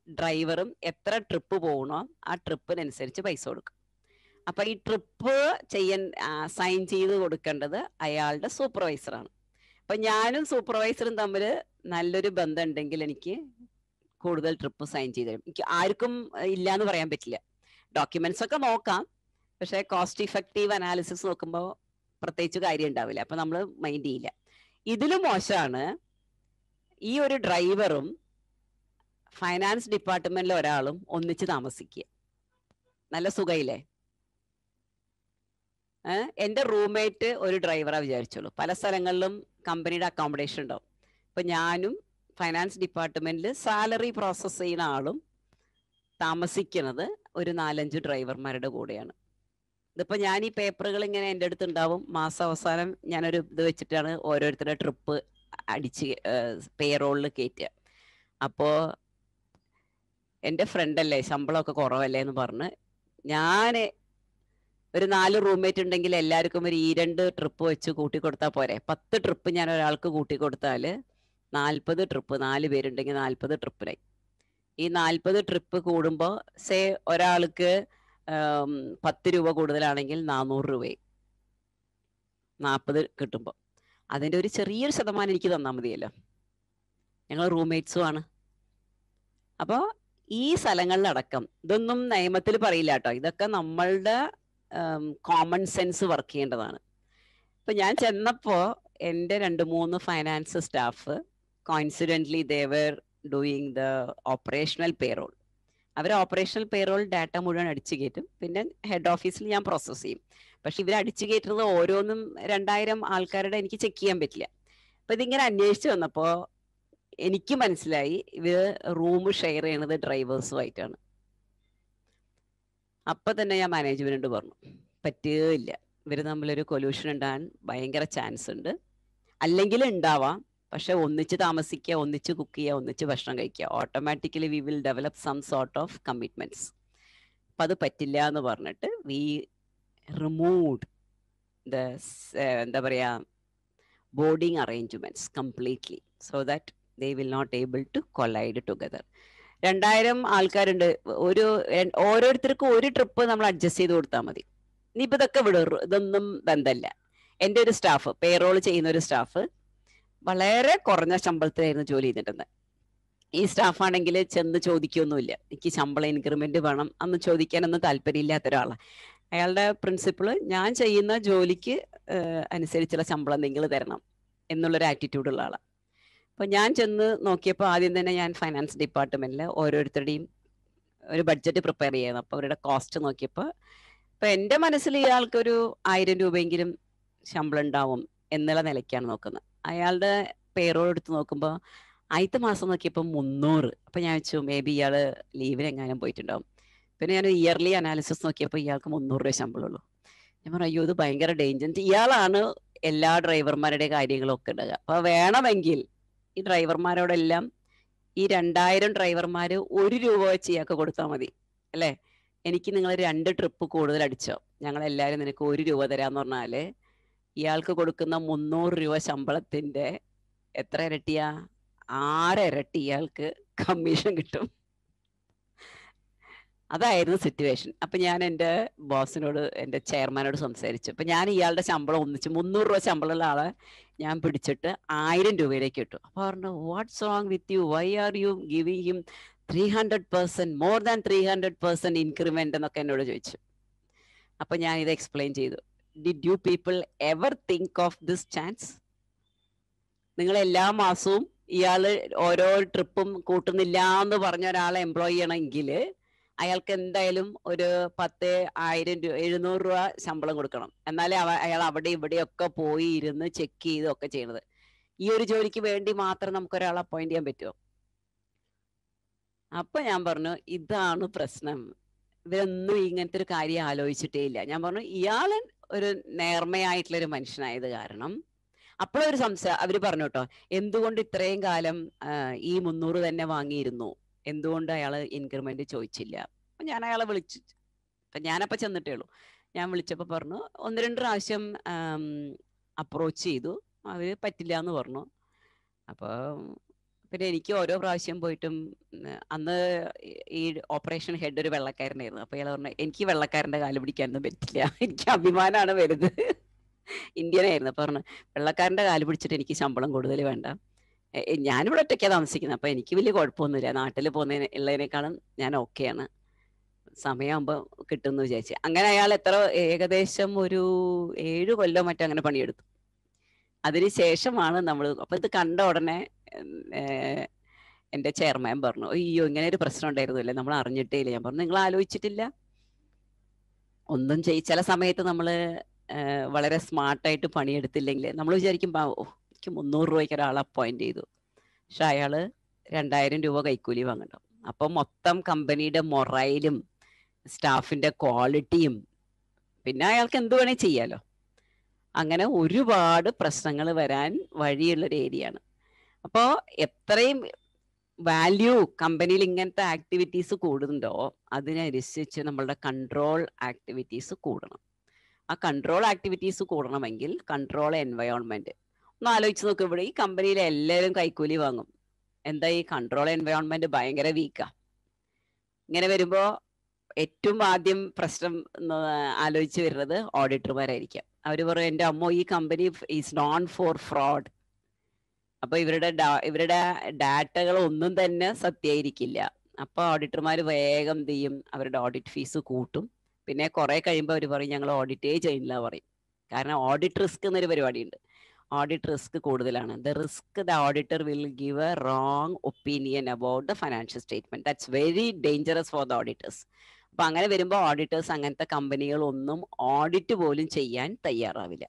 ഡ്രൈവറും എത്ര ട്രിപ്പ് പോകണോ ആ ട്രിപ്പിനനുസരിച്ച് പൈസ കൊടുക്കും. അപ്പൊ ഈ ട്രിപ്പ് സൈൻ ചെയ്ത് കൊടുക്കേണ്ടത് അയാളുടെ സൂപ്പർവൈസറാണ്. അപ്പൊ ഞാനും സൂപ്പർവൈസറും തമ്മിൽ നല്ലൊരു ബന്ധം ഉണ്ടെങ്കിൽ എനിക്ക് കൂടുതൽ ട്രിപ്പ് സൈൻ ചെയ്ത് തരും. എനിക്ക് ആർക്കും ഇല്ല എന്ന് പറയാൻ പറ്റില്ല. ഡോക്യുമെന്റ്സ് ഒക്കെ നോക്കാം, പക്ഷെ കോസ്റ്റ് ഇഫക്റ്റീവ് അനാലിസിസ് നോക്കുമ്പോൾ പ്രത്യേകിച്ച് കാര്യം ഉണ്ടാവില്ല. അപ്പൊ നമ്മൾ മൈൻഡ് ചെയ്യില്ല. ഇതിലും മോശമാണ് ഈ ഒരു ഡ്രൈവറും ഫൈനാൻസ് ഡിപ്പാർട്ട്മെന്റിലെ ഒരാളും ഒന്നിച്ച് താമസിക്കുക. നല്ല സുഖയില്ലേ? എൻ്റെ റൂംമേറ്റ് ഒരു ഡ്രൈവറാ വിചാരിച്ചോളൂ. പല സ്ഥലങ്ങളിലും കമ്പനിയുടെ അക്കോമഡേഷൻ ഉണ്ടാവും. ഇപ്പൊ ഞാനും ഫൈനാൻസ് ഡിപ്പാർട്ട്മെന്റിൽ സാലറി പ്രോസസ് ചെയ്യുന്ന ആളും താമസിക്കുന്നത് ഒരു 4-5 ഡ്രൈവർമാരുടെ കൂടെയാണ്. ഇതിപ്പോ ഞാൻ ഈ പേപ്പറുകൾ ഇങ്ങനെ എൻ്റെ അടുത്ത് ഉണ്ടാവും. മാസാവസാനം ഞാനൊരു ഇത് വെച്ചിട്ടാണ് ഓരോരുത്തരുടെ ട്രിപ്പ് അടിച്ച് പേറോളിൽ കയറ്റുക. അപ്പോ എൻ്റെ ഫ്രണ്ടല്ലേ, ശമ്പളമൊക്കെ കുറവല്ലേ എന്ന് പറഞ്ഞ് ഞാൻ ഒരു 4 റൂംമേറ്റ് ഉണ്ടെങ്കിൽ എല്ലാവർക്കും ഒരു 2 ട്രിപ്പ് വെച്ച് കൂട്ടിക്കൊടുത്താൽ പോരെ. 10 ട്രിപ്പ് ഞാൻ ഒരാൾക്ക് കൂട്ടിക്കൊടുത്താൽ 40 ട്രിപ്പ്, 4 പേരുണ്ടെങ്കിൽ 40 ട്രിപ്പിനായി. ഈ 40 ട്രിപ്പ് കൂടുമ്പോൾ സേ ഒരാൾക്ക് 10 രൂപ കൂടുതലാണെങ്കിൽ 400 രൂപയും 40 കിട്ടുമ്പോൾ അതിൻ്റെ ഒരു ചെറിയൊരു ശതമാനം എനിക്ക് തന്നാൽ മതിയല്ലോ. ഞങ്ങൾ റൂംമേറ്റ്സും ആണ്. അപ്പോൾ ഈ സ്ഥലങ്ങളിലടക്കം ഇതൊന്നും നിയമത്തിൽ പറയില്ല കേട്ടോ. ഇതൊക്കെ നമ്മളുടെ കോമൺ സെൻസ് വർക്ക് ചെയ്യേണ്ടതാണ്. ഇപ്പൊ ഞാൻ ചെന്നപ്പോ എൻ്റെ 2-3 finance staff coincidentally they're doing the operational payroll. അവർ ഓപ്പറേഷണൽ പേറോൾ ഡാറ്റ മുഴുവൻ അടിച്ചു കയറ്റും. പിന്നെ ഹെഡ് ഓഫീസിൽ ഞാൻ പ്രോസസ്സ് ചെയ്യും. പക്ഷെ ഇവർ അടിച്ചു കയറ്റുന്നത് ഓരോന്നും 2000 ആൾക്കാരുടെ എനിക്ക് ചെക്ക് ചെയ്യാൻ പറ്റില്ല. അപ്പൊ ഇതിങ്ങനെ അന്വേഷിച്ച് വന്നപ്പോൾ എനിക്ക് മനസ്സിലായി ഇവർ റൂം ഷെയർ ചെയ്യണത് ഡ്രൈവേഴ്സുമായിട്ടാണ്. അപ്പൊ തന്നെ ഞാൻ മാനേജ്മെന്റ് പറഞ്ഞു, പറ്റുകയില്ല, ഇവർ തമ്മിലൊരു കൊല്യൂഷൻ ഉണ്ടാകാൻ ഭയങ്കര ചാൻസ് ഉണ്ട്. അല്ലെങ്കിൽ ഉണ്ടാവാം, പക്ഷെ ഒന്നിച്ച് താമസിക്കുക, ഒന്നിച്ച് കുക്ക് ചെയ്യുക, ഒന്നിച്ച് ഭക്ഷണം കഴിക്കുക, automatically we will develop some sort of commitments. അപ്പം അത് പറ്റില്ല എന്ന് പറഞ്ഞിട്ട് വി റിമൂവ്ഡ് ദ എന്താ പറയുക boarding arrangements completely so that they will not able to collide together. 2000 ആൾക്കാരുണ്ട്. ഓരോരുത്തർക്കും ഒരു ട്രിപ്പ് നമ്മൾ അഡ്ജസ്റ്റ് ചെയ്ത് കൊടുത്താൽ മതി. ഇനിയിപ്പോൾ ഇതൊക്കെ വിടും, ഇതൊന്നും ബന്ധമല്ല. എൻ്റെ ഒരു സ്റ്റാഫ്, പേറോൾ ചെയ്യുന്ന ഒരു സ്റ്റാഫ് വളരെ കുറഞ്ഞ ശമ്പളത്തിലായിരുന്നു ജോലി ചെയ്തിട്ടുണ്ട്. ഈ സ്റ്റാഫാണെങ്കിൽ ചെന്ന് ചോദിക്കൊന്നുമില്ല, എനിക്ക് ശമ്പളം ഇൻക്രിമെന്റ് വേണം അന്ന് ചോദിക്കാനൊന്നും താല്പര്യമില്ലാത്ത ഒരാളാണ്. അയാളുടെ പ്രിൻസിപ്പിള് ഞാൻ ചെയ്യുന്ന ജോലിക്ക് അനുസരിച്ചുള്ള ശമ്പളം നിങ്ങൾ തരണം എന്നുള്ളൊരു ആറ്റിറ്റ്യൂഡുള്ള ആളാണ്. അപ്പോൾ ഞാൻ ചെന്ന് നോക്കിയപ്പോൾ ആദ്യം തന്നെ ഞാൻ ഫൈനാൻസ് ഡിപ്പാർട്ട്മെന്റിൽ ഓരോരുത്തരുടെയും ഒരു ബഡ്ജറ്റ് പ്രിപ്പയർ ചെയ്യുന്നു. അപ്പോൾ അവരുടെ കോസ്റ്റ് നോക്കിയപ്പോൾ ഇപ്പം എൻ്റെ മനസ്സിൽ ഇയാൾക്കൊരു 1000 രൂപയെങ്കിലും ശമ്പളം ഉണ്ടാവും എന്നുള്ള നിലയ്ക്കാണ് നോക്കുന്നത്. അയാളുടെ പേറോൾ എടുത്ത് നോക്കുമ്പോൾ ആദ്യത്തെ മാസം നോക്കിയപ്പോൾ 300. അപ്പം ഞാൻ വെച്ചു മേ ബി ഇയാൾ ലീവിന് എങ്ങാനും പോയിട്ടുണ്ടാവും. പിന്നെ ഞാൻ ഇയർലി അനാലിസിസ് നോക്കിയപ്പോൾ ഇയാൾക്ക് 300 രൂപ ശമ്പളമുള്ളൂ. ഞാൻ പറഞ്ഞു അയ്യോ ഇത് ഭയങ്കര ഡേഞ്ചർ. ഇയാളാണ് എല്ലാ ഡ്രൈവർമാരുടെ കാര്യങ്ങളൊക്കെ ഉണ്ടാകുക. അപ്പോൾ വേണമെങ്കിൽ ഈ ഡ്രൈവർമാരോടെല്ലാം ഈ 2000 ഡ്രൈവർമാർ 1 രൂപ വെച്ച് ഇയാൾക്ക് കൊടുത്താൽ മതി അല്ലേ. എനിക്ക് നിങ്ങൾ 2 ട്രിപ്പ് കൂടുതൽ അടിച്ചോ, ഞങ്ങളെല്ലാവരും നിനക്ക് 1 രൂപ തരാമെന്ന് പറഞ്ഞാൽ ഇയാൾക്ക് കൊടുക്കുന്ന 300 രൂപ ശമ്പളത്തിൻ്റെ എത്ര ഇരട്ടിയാ? 6 ഇരട്ടി ഇയാൾക്ക് കമ്മീഷൻ കിട്ടും. അതായിരുന്നു സിറ്റുവേഷൻ. അപ്പൊ ഞാൻ എൻ്റെ ബോസിനോട്, എൻ്റെ ചെയർമാനോട് സംസാരിച്ചു. അപ്പൊ ഞാൻ ഇയാളുടെ ശമ്പളം ഒന്നിച്ച് 300 രൂപ ശമ്പളമുള്ള ആളെ ഞാൻ പിടിച്ചിട്ട് 1000 രൂപയിലേക്ക് ഇട്ടു. അപ്പൊ പറഞ്ഞു, what's wrong with you, why are you giving him 300%, more than 300% increment എന്നൊക്കെ എന്നോട് ചോദിച്ചു. അപ്പൊ ഞാൻ ഇത് എക്സ്പ്ലെയിൻ ചെയ്തു. Did you people ever think of this chance? നിങ്ങൾ എല്ലാ മാസവും ഇയാള് ഓരോ ട്രിപ്പും കൂട്ടുന്നില്ല എന്ന് പറഞ്ഞ ഒരാളെ എംപ്ലോയ് ചെയ്യണമെങ്കിൽ അയാൾക്ക് എന്തായാലും ഒരു 10,000 രൂപ 700 രൂപ ശമ്പളം കൊടുക്കണം. എന്നാലേ അയാൾ അവിടെ ഇവിടെയൊക്കെ പോയി ഇരുന്ന് ചെക്ക് ചെയ്തൊക്കെ ചെയ്യണത്. ഈ ഒരു ജോലിക്ക് വേണ്ടി മാത്രം നമുക്ക് ഒരാളെ അപ്പോയിന്റ് ചെയ്യാൻ പറ്റുമോ? അപ്പൊ ഞാൻ പറഞ്ഞു, ഇതാണ് പ്രശ്നം, ഇവരൊന്നും ഇങ്ങനത്തെ ഒരു കാര്യം ആലോചിച്ചിട്ടേ ഇല്ല. ഞാൻ പറഞ്ഞു, ഇയാള് ഒരു നേർമയായിട്ടുള്ളൊരു മനുഷ്യനായത് കാരണം. അപ്പോഴൊരു അവര് പറഞ്ഞു കേട്ടോ, എന്തുകൊണ്ട് ഇത്രയും കാലം ഈ 300 തന്നെ വാങ്ങിയിരുന്നു, എന്തുകൊണ്ട് അയാള് ഇൻക്രിമെന്റ് ചോദിച്ചില്ല? അപ്പൊ ഞാൻ അയാളെ വിളിച്ചു. അപ്പൊ ഞാനപ്പോ ചെന്നിട്ടേ ഉള്ളൂ. ഞാൻ വിളിച്ചപ്പോ പറഞ്ഞു, 1-2 പ്രാവശ്യം അപ്രോച്ച് ചെയ്തു, അവര് പറ്റില്ല എന്ന് പറഞ്ഞു. അപ്പൊ പിന്നെ എനിക്ക് ഓരോ പ്രാവശ്യം പോയിട്ടും അന്ന് ഈ ഓപ്പറേഷൻ ഹെഡ് ഒരു വെള്ളക്കാരനായിരുന്നു. അപ്പൊ ഇയാൾ പറഞ്ഞു, എനിക്ക് വെള്ളക്കാരന്റെ കാല് പിടിക്കാനൊന്നും പറ്റില്ല, എനിക്ക് അഭിമാനമാണ് വലുത്. ഇന്ത്യനായിരുന്നു. അപ്പൊ പറഞ്ഞു, വെള്ളക്കാരന്റെ കാല് പിടിച്ചിട്ട് എനിക്ക് ശമ്പളം കൂടുതൽ വേണ്ട, ഞാനിവിടെ ഒറ്റയ്ക്കാണ് താമസിക്കുന്നത്, അപ്പൊ എനിക്ക് വലിയ കുഴപ്പമൊന്നുമില്ല, നാട്ടിൽ ഉള്ളതിനേക്കാളും ഞാൻ ഓക്കെയാണ്, സമയമാകുമ്പോൾ കിട്ടുമെന്ന് വിചാരിച്ചു. അങ്ങനെ അയാൾ ഏകദേശം ഒരു 7 കൊല്ലം മറ്റോ അങ്ങനെ പണിയെടുത്തു. അതിനുശേഷമാണ് നമ്മൾ, അപ്പൊ ഇത് കണ്ട ഉടനെ എൻ്റെ ചെയർമാൻ പറഞ്ഞു, അയ്യോ ഇങ്ങനെ ഒരു പ്രശ്നം ഉണ്ടായിരുന്നില്ലേ, നമ്മൾ അറിഞ്ഞിട്ടേ ഇല്ല. ഞാൻ പറഞ്ഞു, നിങ്ങൾ ആലോചിച്ചിട്ടില്ല? ഒന്നും ചില സമയത്ത് നമ്മൾ വളരെ സ്മാർട്ടായിട്ട് പണിയെടുത്തില്ലെങ്കിൽ നമ്മൾ വിചാരിക്കും, എനിക്ക് 300 രൂപയ്ക്ക് ഒരാളെ അപ്പോയിന്റ് ചെയ്തു, പക്ഷെ അയാള് 2000 രൂപ കൈക്കൂലി വാങ്ങണം. അപ്പൊ മൊത്തം കമ്പനിയുടെ മൊറയിലും സ്റ്റാഫിന്റെ ക്വാളിറ്റിയും, പിന്നെ അയാൾക്ക് എന്ത് വേണേ ചെയ്യാലോ. അങ്ങനെ ഒരുപാട് പ്രശ്നങ്ങൾ വരാൻ വഴിയുള്ളൊരു ഏരിയയാണ്. അപ്പോൾ എത്രയും വാല്യൂ കമ്പനിയിൽ ഇങ്ങനത്തെ ആക്ടിവിറ്റീസ് കൂടുന്നുണ്ടോ അതിനനുസരിച്ച് നമ്മളുടെ കൺട്രോൾ ആക്ടിവിറ്റീസ് കൂടണം. ആ കൺട്രോൾ ആക്ടിവിറ്റീസ് കൂടണമെങ്കിൽ കൺട്രോൾ എൻവയോൺമെന്റ് ഒന്ന് ആലോചിച്ച് നോക്കും. ഇവിടെ ഈ കമ്പനിയിലെ എല്ലാവരും കൈക്കൂലി വാങ്ങും, എന്താ ഈ കൺട്രോൾ എൻവയോൺമെന്റ് ഭയങ്കര വീക്കാ. ഇങ്ങനെ വരുമ്പോ ഏറ്റവും ആദ്യം പ്രശ്നം ആലോചിച്ച് വരുന്നത് ഓഡിറ്റർമാരായിരിക്കാം. അവര് പറയും, എൻ്റെ അമ്മോ ഈ company is known for fraud. അപ്പൊ ഇവരുടെ ഡാറ്റകൾ ഒന്നും തന്നെ സത്യമായിരിക്കില്ല. അപ്പൊ ഓഡിറ്റർമാർ വേഗം എന്ത് ചെയ്യും, അവരുടെ ഓഡിറ്റ് ഫീസ് കൂട്ടും. പിന്നെ കുറെ കഴിയുമ്പോൾ അവർ പറയും, ഞങ്ങൾ ഓഡിറ്റേ ചെയ്യില്ല പറയും. കാരണം ഓഡിറ്റ് റിസ്ക് എന്നൊരു പരിപാടിയുണ്ട്. ഓഡിറ്റ് റിസ്ക് കൂടുതലാണ്. The risk the auditor will give A wrong opinion about the financial statement. That's very dangerous for the auditors. അപ്പൊ അങ്ങനെ വരുമ്പോൾ ഓഡിറ്റേഴ്സ് അങ്ങനത്തെ കമ്പനികളൊന്നും ഓഡിറ്റ് പോലും ചെയ്യാൻ തയ്യാറാവില്ല.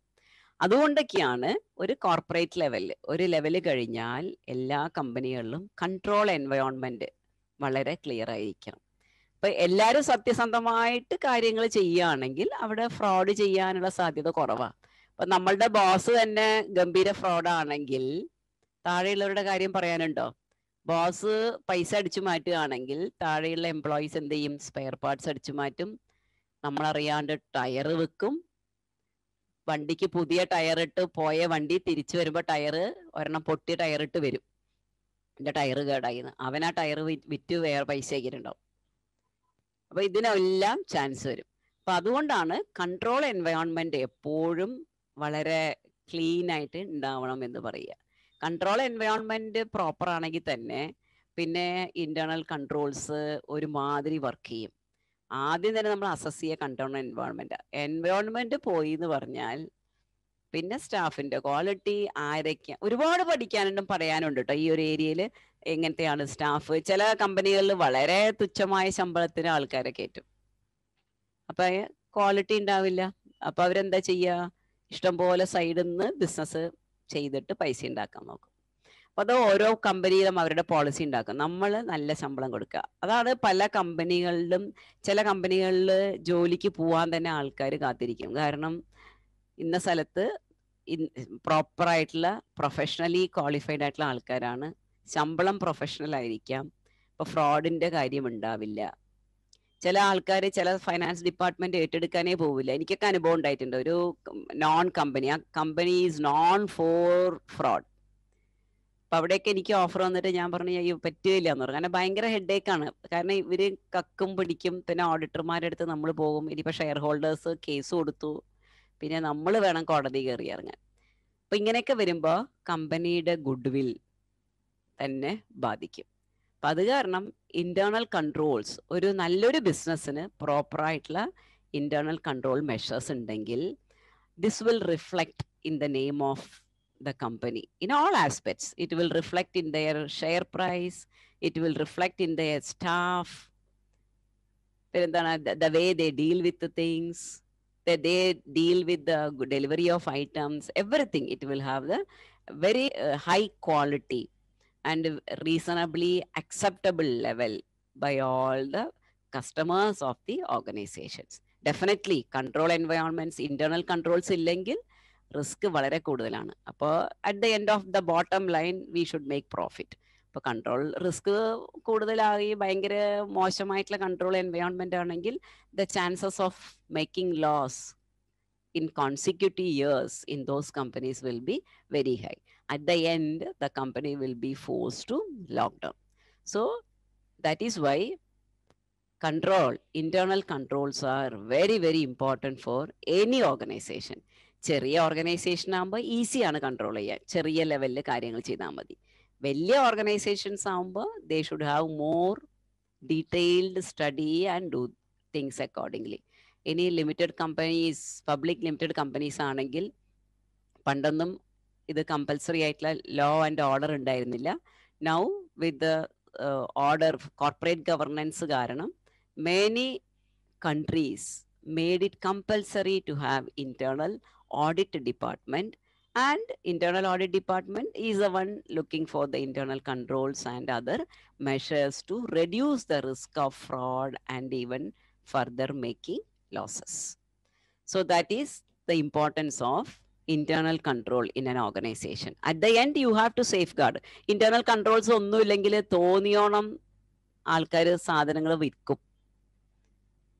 അതുകൊണ്ടൊക്കെയാണ് ഒരു കോർപ്പറേറ്റ് ഒരു ലെവല് കഴിഞ്ഞാൽ എല്ലാ കമ്പനികളിലും കൺട്രോൾ എൻവയോൺമെന്റ് വളരെ ക്ലിയർ ആയിരിക്കണം. അപ്പൊ എല്ലാവരും സത്യസന്ധമായിട്ട് കാര്യങ്ങൾ ചെയ്യുകയാണെങ്കിൽ അവിടെ ഫ്രോഡ് ചെയ്യാനുള്ള സാധ്യത കുറവാണ്. അപ്പൊ നമ്മളുടെ ബോസ് തന്നെ ഗംഭീര ഫ്രോഡാണെങ്കിൽ താഴെയുള്ളവരുടെ കാര്യം പറയാനുണ്ടോ? ബോസ് പൈസ അടിച്ചു മാറ്റുകയാണെങ്കിൽ താഴെയുള്ള എംപ്ലോയീസ് എന്ത് ചെയ്യും? സ്പെയർ പാർട്സ് അടിച്ചു മാറ്റും, നമ്മളറിയാണ്ട് ടയർ വെക്കും. വണ്ടിക്ക് പുതിയ ടയറിട്ട് പോയ വണ്ടി തിരിച്ചു വരുമ്പോ ഒരെണ്ണം പൊട്ടിയ ടയറിട്ട് വരും, എന്റെ ടയർ കേടായിന്ന്. അവൻ ആ ടയർ വിറ്റ് വേറെ പൈസ ആക്കിയിട്ടുണ്ടാവും. അപ്പൊ ഇതിനെല്ലാം ചാൻസ് വരും. അപ്പൊ അതുകൊണ്ടാണ് കൺട്രോൾ എൻവയോൺമെന്റ് എപ്പോഴും വളരെ ക്ലീൻ ആയിട്ട് ഉണ്ടാവണം എന്ന് പറയുക. കൺട്രോൾ എൻവയോൺമെന്റ് പ്രോപ്പർ ആണെങ്കിൽ തന്നെ പിന്നെ ഇന്റേണൽ കൺട്രോൾസ് ഒരുമാതിരി വർക്ക് ചെയ്യും. ആദ്യം തന്നെ നമ്മൾ അസസ് ചെയ്യുക കൺട്രോൾ എൻവയോൺമെന്റ് പോയി എന്ന് പറഞ്ഞാൽ പിന്നെ സ്റ്റാഫിന്റെ ക്വാളിറ്റി, ആരൊക്കെ, ഒരുപാട് പഠിക്കാനുണ്ടും പറയാനുണ്ട് കേട്ടോ ഈ ഒരു ഏരിയയിൽ. എങ്ങനത്തെയാണ് സ്റ്റാഫ്? ചില കമ്പനികളിൽ വളരെ തുച്ഛമായ ശമ്പളത്തിന് ആൾക്കാരെ കയറ്റും, അപ്പൊ ക്വാളിറ്റി ഉണ്ടാവില്ല. അപ്പൊ അവരെന്താ ചെയ്യുക? ഇഷ്ടംപോലെ സൈഡിൽ നിന്ന് ബിസിനസ് ചെയ്തിട്ട് പൈസ ഉണ്ടാക്കാൻ നോക്കും. അപ്പൊ അത് ഓരോ കമ്പനിയിലും അവരുടെ പോളിസി ഉണ്ടാക്കും, നമ്മൾ നല്ല ശമ്പളം കൊടുക്കുക. അതാണ് പല കമ്പനികളിലും. ചില കമ്പനികളിൽ ജോലിക്ക് പോവാൻ തന്നെ ആൾക്കാർ കാത്തിരിക്കും. കാരണം ഇന്ന സ്ഥലത്ത് പ്രോപ്പർ ആയിട്ടുള്ള പ്രൊഫഷണലി ക്വാളിഫൈഡ് ആയിട്ടുള്ള ആൾക്കാരാണ്, ശമ്പളം പ്രൊഫഷണൽ ആയിരിക്കാം, ഇപ്പൊ ഫ്രോഡിന്റെ കാര്യം ഉണ്ടാവില്ല. ചില ആൾക്കാർ ചില ഫൈനാൻസ് ഡിപ്പാർട്ട്മെന്റ് ഏറ്റെടുക്കാനേ പോവില്ല. എനിക്കൊക്കെ അനുഭവം ഉണ്ടായിട്ടുണ്ട്. ഒരു നോൺ കമ്പനി, ആ company is known for fraud. അപ്പൊ അവിടെയൊക്കെ എനിക്ക് ഓഫർ വന്നിട്ട് ഞാൻ പറഞ്ഞു അയ്യോ പറ്റുകയില്ല എന്ന് പറഞ്ഞു. കാരണം ഭയങ്കര ഹെഡേക്കാണ്. കാരണം ഇവര് കക്കും പിടിക്കും, പിന്നെ ഓഡിറ്റർമാരുടെ അടുത്ത് നമ്മൾ പോകും, ഇനിയിപ്പോ ഷെയർ ഹോൾഡേഴ്സ് കേസ് കൊടുത്തു, പിന്നെ നമ്മൾ വേണം കോടതി കയറി ഇറങ്ങാൻ. അപ്പൊ ഇങ്ങനെയൊക്കെ വരുമ്പോ കമ്പനിയുടെ ഗുഡ് വിൽ തന്നെ ബാധിക്കും. അപ്പൊ അത് കാരണം ഇന്റേണൽ കൺട്രോൾസ്, ഒരു നല്ലൊരു ബിസിനസ്സിന് പ്രോപ്പറായിട്ടുള്ള ഇന്റേണൽ കൺട്രോൾ മെഷേഴ്സ് ഉണ്ടെങ്കിൽ this will reflect in the name of the company in all aspects. It will reflect in their share price, it will reflect in their staff, the way they deal with the things, that they deal with the delivery of items, everything. It will have the very high quality and reasonably acceptable level by all the customers of the organizations. Definitely control environments, internal controls illengil risk വളരെ കൂടുതലാണ്. അപ്പോൾ at the end of the bottom line we should make profit. ഇപ്പോൾ കൺട്രോൾ റിസ്ക് കൂടുതലായി ഭയങ്കര മോശമായിട്ടുള്ള കൺട്രോൾ എൻവയോൺമെന്റ് ആണെങ്കിൽ the chances of making loss in consecutive years in those companies will be very high. At the end, the company will be forced to lock down. So that is why control, internal controls are very, very important for any organization. ചെറിയ ഓർഗനൈസേഷൻ ആകുമ്പോൾ ഈസിയാണ് കൺട്രോൾ ചെയ്യാൻ, ചെറിയ ലെവലിൽ കാര്യങ്ങൾ ചെയ്താൽ മതി. വലിയ ഓർഗനൈസേഷൻസ് ആകുമ്പോൾ they should have more detailed study and do things accordingly. ഇനി limited companies, public limited companies ആണെങ്കിൽ പണ്ടൊന്നും ഇത് കമ്പൽസറി ആയിട്ടുള്ള ലോ ആൻഡ് ഓർഡർ ഉണ്ടായിരുന്നില്ല. Now with the order, corporate governance കാരണം many countries made it compulsory to have internal audit department, and internal audit department is the one looking for the internal controls and other measures to reduce the risk of fraud and even further making losses. So that is the importance of internal control in an organization. At the end you have to safeguard. Internal controls ഒന്നും ഇല്ലെങ്കിൽ തോന്നിയോണം ആൾക്കാർ സാധനങ്ങൾ വിൽക്കും.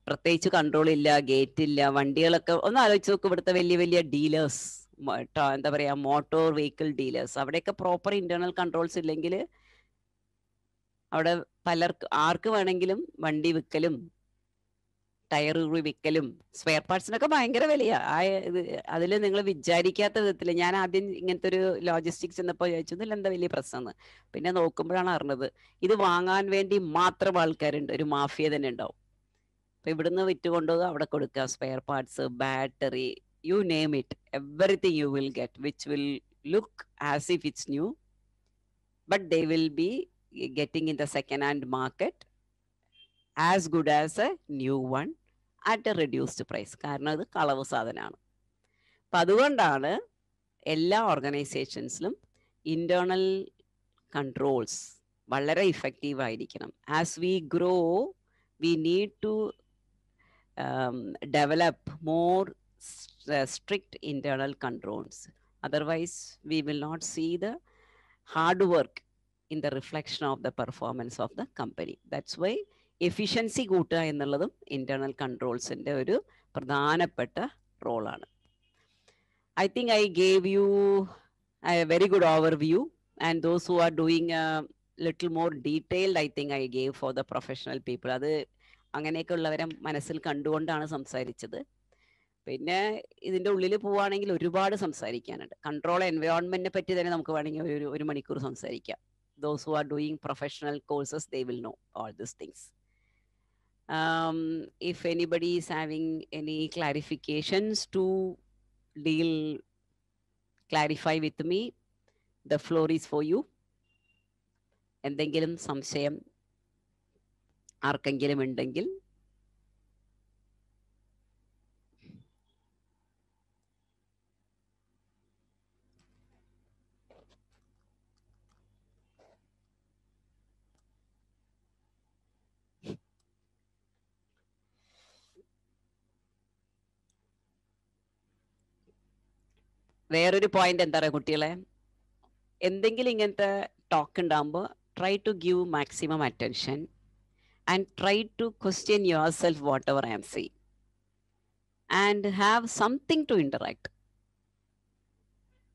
പ്രത്യേകിച്ച് കൺട്രോൾ ഇല്ല, ഗേറ്റ് ഇല്ല, വണ്ടികളൊക്കെ ഒന്ന് ആലോചിച്ച് നോക്കും. ഇവിടുത്തെ വലിയ വലിയ ഡീലേഴ്സ്, എന്താ പറയാ, മോട്ടോർ വെഹിക്കിൾ ഡീലേഴ്സ്, അവിടെയൊക്കെ പ്രോപ്പർ ഇന്റേണൽ കൺട്രോൾസ് ഇല്ലെങ്കിൽ അവിടെ ആർക്ക് വേണമെങ്കിലും വണ്ടി വിൽക്കലും ടയർ വിൽക്കലും സ്പെയർ പാർട്സിനൊക്കെ ഭയങ്കര വിലയാ. അതിൽ നിങ്ങൾ വിചാരിക്കാത്ത വിധത്തിൽ, ഞാൻ ആദ്യം ഇങ്ങനത്തെ ഒരു ലോജിസ്റ്റിക്സ് എന്നപ്പോൾ ചോദിച്ചു ഇതിൽ എന്താ വലിയ പ്രശ്നം, പിന്നെ നോക്കുമ്പോഴാണ് അറിഞ്ഞത് ഇത് വാങ്ങാൻ വേണ്ടി മാത്രം ആൾക്കാരുണ്ട്, ഒരു മാഫിയ തന്നെ ഉണ്ടാവും. അപ്പൊ ഇവിടുന്ന് വിറ്റുകൊണ്ടുപോകുക, അവിടെ കൊടുക്കുക, spare parts, battery, you name it, everything you will get which will look as if it's new, but they will be getting in the second hand market as good as a new one at a reduced price. കാരണം അത് കളവ് സാധനമാണ്. അപ്പം അതുകൊണ്ടാണ് എല്ലാ ഓർഗനൈസേഷൻസിലും ഇന്റേണൽ കൺട്രോൾസ് വളരെ ഇഫക്റ്റീവ് ആയിരിക്കണം. As we grow we need to develop more strict internal controls. Otherwise, we will not see the hard work in the reflection of the performance of the company. That's why efficiency കൂട്ടുക എന്നുള്ളതും internal controlsന്റെ ഒരു പ്രധാനപ്പെട്ട റോളാണ്. I think I gave you a very good overview, and those who are doing little more detailed, I think I gave for the professional people. അത് അങ്ങനെയൊക്കെ ഉള്ളവരെ മനസ്സിൽ കണ്ടുകൊണ്ടാണ് സംസാരിച്ചത്. പിന്നെ ഇതിൻ്റെ ഉള്ളിൽ പോവുകയാണെങ്കിൽ ഒരുപാട് സംസാരിക്കാനുണ്ട്. കൺട്രോൾ എൻവയോൺമെന്റിനെ പറ്റി തന്നെ നമുക്ക് വേണമെങ്കിൽ ഒരു മണിക്കൂർ സംസാരിക്കാം. Those who are doing professional courses, they will know all these things. If anybody is having any clarifications to clarify with me, the floor is for you. എന്തെങ്കിലും സംശയം ആർക്കെങ്കിലും ഉണ്ടെങ്കിൽ വേറൊരു പോയിന്റ് എന്താ പറയുക കുട്ടികളെ, എന്തെങ്കിലും ഇങ്ങനത്തെ ടോക്ക് ഉണ്ടാകുമ്പോൾ try to give maximum attention and try to question yourself whatever I am saying and have something to interact.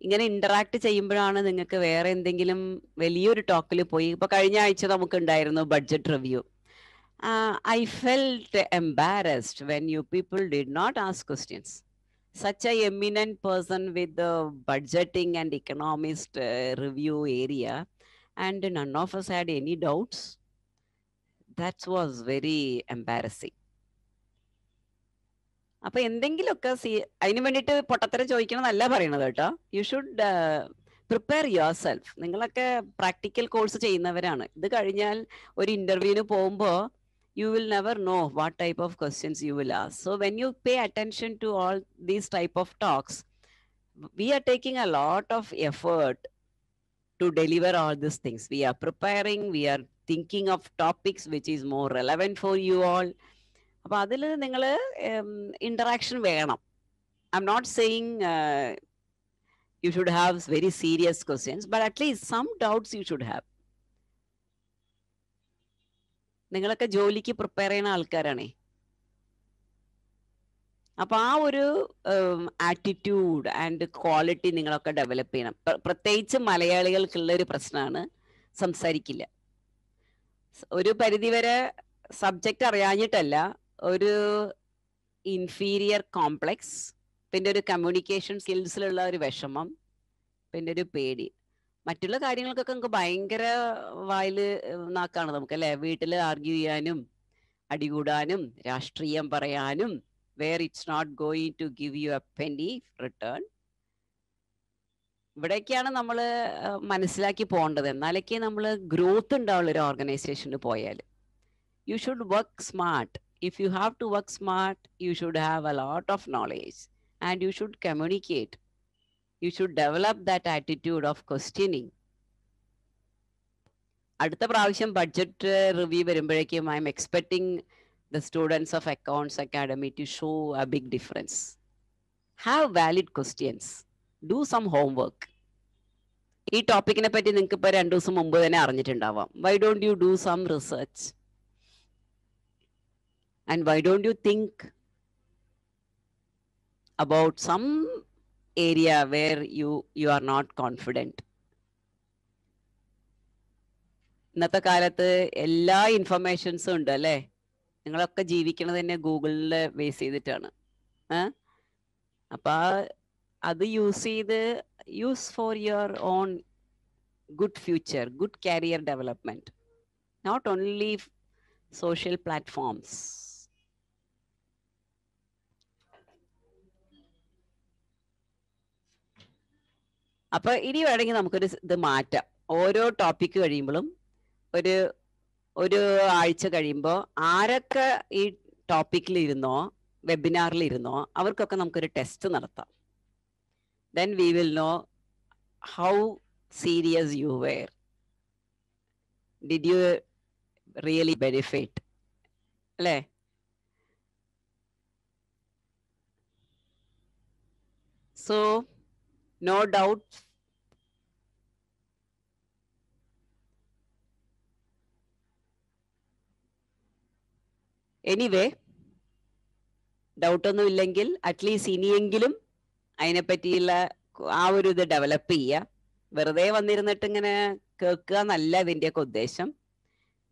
ഇങ്ങനെ ഇന്ററാക്ട് ചെയ്യുമ്പോഴാണ് നിങ്ങൾക്ക് വേറെ എന്തെങ്കിലും വലിയൊരു ടോക്കിൽ പോയി, ഇപ്പൊ കഴിഞ്ഞ ആഴ്ച നമുക്ക് ഉണ്ടായിരുന്നു budget review. I felt embarrassed when you people did not ask questions. Such a eminent person with the budgeting and economist review area, and none of us had any doubts. That was very embarrassing. അപ്പൊ എന്തെങ്കിലുമൊക്കെ അതിന് വേണ്ടിയിട്ട് പൊട്ടത്തരം ചോദിക്കണമെന്നല്ല പറയണത് കേട്ടോ. You should prepare your self. നിങ്ങളൊക്കെ പ്രാക്ടിക്കൽ കോഴ്സ് ചെയ്യുന്നവരാണ്. ഇത് കഴിഞ്ഞാൽ ഒരു ഇന്റർവ്യൂവിന് പോകുമ്പോൾ you will never know what type of questions you will ask. So when you pay attention to all these type of talks, we are taking a lot of effort to deliver all these things. We are preparing, we are thinking of topics which is more relevant for you all. അപ്പൊ അതിൽ നിങ്ങൾ interaction വേണം. I'm not saying you should have very serious questions, but at least some doubts you should have. നിങ്ങളൊക്കെ ജോലിക്ക് പ്രിപ്പയർ ചെയ്യുന്ന ആൾക്കാരാണേ. അപ്പൊ ആ ഒരു ആറ്റിറ്റ്യൂഡ് ആൻഡ് ക്വാളിറ്റി നിങ്ങളൊക്കെ ഡെവലപ്പ് ചെയ്യണം. പ്രത്യേകിച്ച് മലയാളികൾക്കുള്ള ഒരു പ്രശ്നമാണ്, സംസാരിക്കില്ല. ഒരു പരിധിവരെ സബ്ജക്റ്റ് അറിയാഞ്ഞിട്ടല്ല, ഒരു ഇൻഫീരിയർ കോംപ്ലക്സ്, പിന്നെ ഒരു കമ്മ്യൂണിക്കേഷൻ സ്കിൽസിലുള്ള ഒരു വിഷമം, പിന്നെ ഒരു പേടി. മറ്റുള്ള കാര്യങ്ങൾക്കൊക്കെ നമുക്ക് ഭയങ്കര വായില് നാക്കാണ് നമുക്ക് അല്ലെ. വീട്ടിൽ ആർഗ്യൂ ചെയ്യാനും അടികൂടാനും രാഷ്ട്രീയം പറയാനും, where it's not going to give you a penny return. ഇവിടേക്കാണ് നമ്മൾ മനസ്സിലാക്കി പോകേണ്ടത്. എന്നാലൊക്കെ നമ്മൾ ഗ്രോത്ത് ഉണ്ടാവുള്ള ഒരു ഓർഗനൈസേഷന് പോയാൽ. You should work smart. If you have to work smart, you should have a lot of knowledge and you should communicate. You should develop that attitude of questioning. അടുത്ത പ്രാവശ്യം ബഡ്ജറ്റ് റിവ്യൂ വരുമ്പോഴേക്കും I'm expecting the students of Accounts Academy to show a big difference. Have valid questions. Do some homework. ഈ ടോപ്പിക്കിനെ പറ്റി നിങ്ങൾക്ക് ഇപ്പൊ 2 ദിവസം മുമ്പ് തന്നെ അറിഞ്ഞിട്ടുണ്ടാവാം. Why don't you do some research? And why don't you think about some area where you are not confident? ഇന്നത്തെ കാലത്ത് എല്ലാ ഇൻഫർമേഷൻസും ഉണ്ട് അല്ലേ. നിങ്ങളൊക്കെ ജീവിക്കണത് തന്നെ ഗൂഗിളിൽ ബേസ് ചെയ്തിട്ടാണ്. അപ്പൊ അത് use for your own good future, good career development, not only social platforms. അപ്പൊ ഇനി വേണമെങ്കിൽ നമുക്കൊരു ഇത് മാറ്റാം. ഓരോ ടോപ്പിക്ക് കഴിയുമ്പോഴും ഒരു ആഴ്ച കഴിയുമ്പോൾ ആരൊക്കെ ഈ ടോപ്പിക്കിൽ ഇരുന്നോ വെബിനാറിൽ ഇരുന്നോ അവർക്കൊക്കെ നമുക്കൊരു ടെസ്റ്റ് നടത്താം. Then we will know how serious you were. Did you really benefit അല്ലേ? So no doubt. എനിവേ, ഡൗട്ടൊന്നും ഇല്ലെങ്കിൽ അറ്റ്ലീസ്റ്റ് ഇനിയെങ്കിലും അതിനെപ്പറ്റിയുള്ള ആ ഒരു ഇത് ഡെവലപ്പ് ചെയ്യുക. വെറുതെ വന്നിരുന്നിട്ട് ഇങ്ങനെ കേൾക്കുക എന്നല്ല ഇതിൻ്റെയൊക്കെ ഉദ്ദേശം.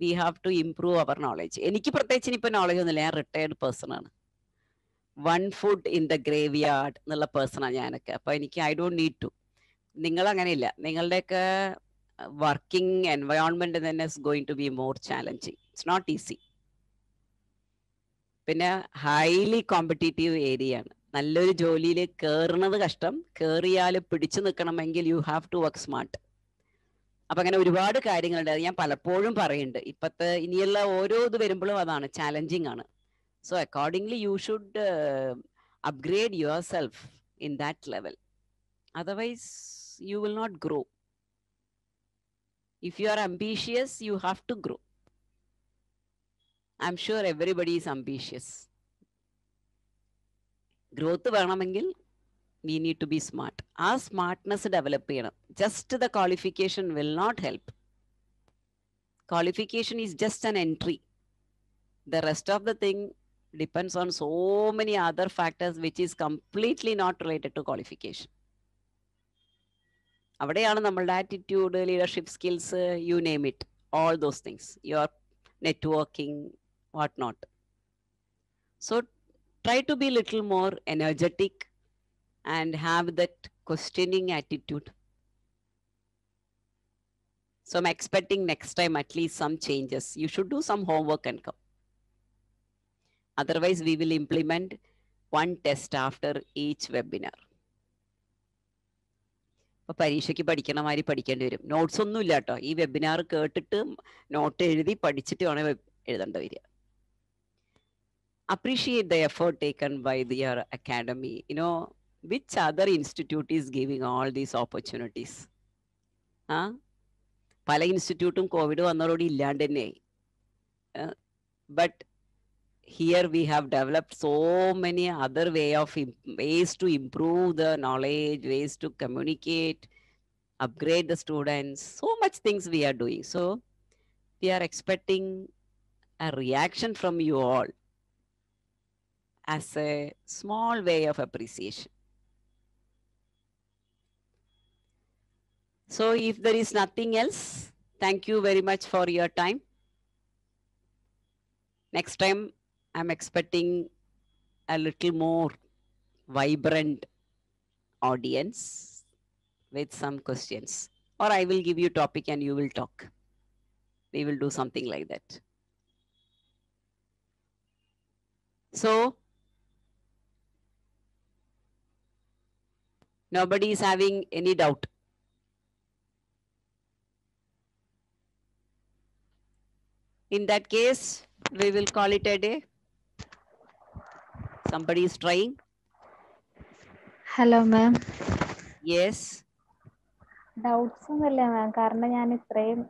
We have to improve our knowledge. എനിക്ക് പ്രത്യേകിച്ച് ഇനിയിപ്പോൾ നോളജ് ഒന്നുമില്ല. ഞാൻ റിട്ടയർഡ് പേഴ്സൺ ആണ്. 1 foot in the graveyard എന്നുള്ള പേഴ്സണാണ് ഞാനൊക്കെ. അപ്പൊ എനിക്ക് ഐ ഡോണ്ട് നീഡ് ടു. നിങ്ങൾ അങ്ങനെയില്ല. നിങ്ങളുടെയൊക്കെ വർക്കിംഗ് എൻവയോൺമെന്റ് തന്നെ is going to be more challenging. It's not easy. പിന്നെ ഹൈലി കോമ്പറ്റീറ്റീവ് ഏരിയ ആണ്. നല്ലൊരു ജോലിയിൽ കയറുന്നത് കഷ്ടം. കയറിയാൽ പിടിച്ചു നിൽക്കണമെങ്കിൽ you have to work smart. അപ്പൊ അങ്ങനെ ഒരുപാട് കാര്യങ്ങളുണ്ട്. അത് ഞാൻ പലപ്പോഴും പറയുന്നുണ്ട്. ഇപ്പത്തെ ഇനിയുള്ള ഓരോ ഇത് വരുമ്പോഴും അതാണ്, ചാലഞ്ചിങ് ആണ്. So accordingly you should upgrade yourself in that level. Otherwise you will not grow. If you are ambitious, you have to grow. I'm sure everybody is ambitious. Growth വേണമെങ്കിൽ we need to be smart. ആ സ്മാർട്ട്നെസ് ഡെവലപ്പ് ചെയ്യണം. Just the qualification will not help. Qualification is just an entry. The rest of the thing depends on so many other factors which is completely not related to qualification. അവിടെയാണ് നമ്മളുടെ attitude, leadership skills, you name it, all those things, your networking, what not. So try to be little more energetic and have that questioning attitude. So I'm expecting next time at least some changes. You should do some homework and come. Otherwise, we will implement one test after each webinar. അപ്പോൾ പരീക്ഷയ്ക്ക് പഠിക്കണ മാതിരി പഠിക്കേണ്ടി വരും. നോട്ട്സ് ഒന്നും ഇല്ല കേട്ടോ. ഈ വെബിനാർ കേട്ടിട്ട് നോട്ട് എഴുതി പഠിച്ചിട്ട് വേണം എഴുതേണ്ടി വരിക. Appreciate the effort taken by your academy. You know, which other institute is giving all these opportunities? പല ഇൻസ്റ്റിറ്റ്യൂട്ടും കോവിഡ് വന്നതോടെ ഇല്ലാണ്ട് തന്നെയായി. But here we have developed so many other ways to improve the knowledge, ways to communicate, upgrade the students, so much things we are doing. So we are expecting a reaction from you all as a small way of appreciation. So if there is nothing else, thank you very much for your time. Next time I'm expecting a little more vibrant audience with some questions, or I will give you topic and you will talk. We will do something like that. So nobody is having any doubt. In that case, we will call it a day. Somebody is trying. Hello, ma'am. Yes. Doubts ഒന്നുമില്ല മാം. കാരണം ഞാൻ ഇത്രയും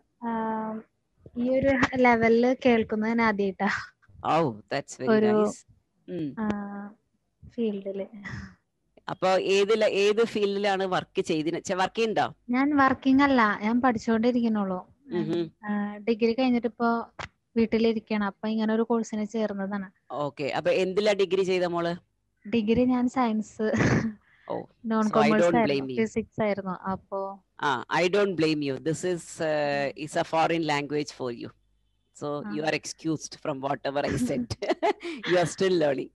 ഈ ഒരു ലെവലിൽ കേൾക്കുന്നത് ആദ്യമായിട്ടാ. Oh, that's very nice. ഫീൽഡില്. അപ്പൊ ഏത് ഫീൽഡിലാണ് വർക്ക് ചെയ്യുന്നുണ്ടോ? ഞാൻ വർക്കിംഗ് അല്ല, ഞാൻ പഠിച്ചുകൊണ്ടിരിക്കണുള്ളൂ. ഡിഗ്രി കഴിഞ്ഞിട്ട് ഇപ്പോ വീട്ടിലിരിക്കണം. അപ്പൊ ഇങ്ങനെ ഒരു കോഴ്സിന് ചേർന്നതാണ്. ഓക്കെ. അപ്പൊ എന്തിലാ ഡിഗ്രി ചെയ്ത മോള്? ഡിഗ്രി ഞാൻ സയൻസ്, നോൺ കൊമേഴ്സ് ആയിരുന്നു, ഫിസിക്സ് ആയിരുന്നു. അപ്പോ I don't blame you. This is a foreign language for you. So you are excused from whatever I said. You are still learning.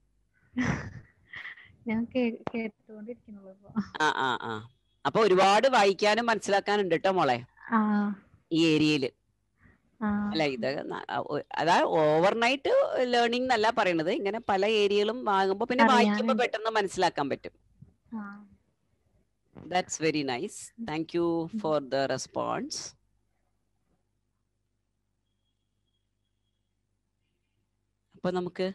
ഞാൻ കേട്ടുകൊണ്ടിരിക്കണുള്ളൂ. അപ്പൊ ഒരുപാട് വായിക്കാനും മനസ്സിലാക്കാനുണ്ട് കേട്ടോ മോളെ ഈ ഏരിയയില്. അല്ല ഇത് അതായത് ഓവർനൈറ്റ് ലേണിംഗ് എന്നല്ല പറയണത്. ഇങ്ങനെ പല ഏരിയകളും വാങ്ങുമ്പോ പിന്നെ വായിക്കുമ്പോ പെട്ടെന്ന് മനസ്സിലാക്കാൻ പറ്റും. That's very nice. Thank you for the response. അപ്പൊ നമുക്ക്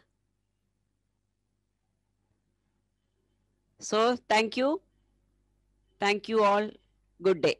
so thank you all. Good day.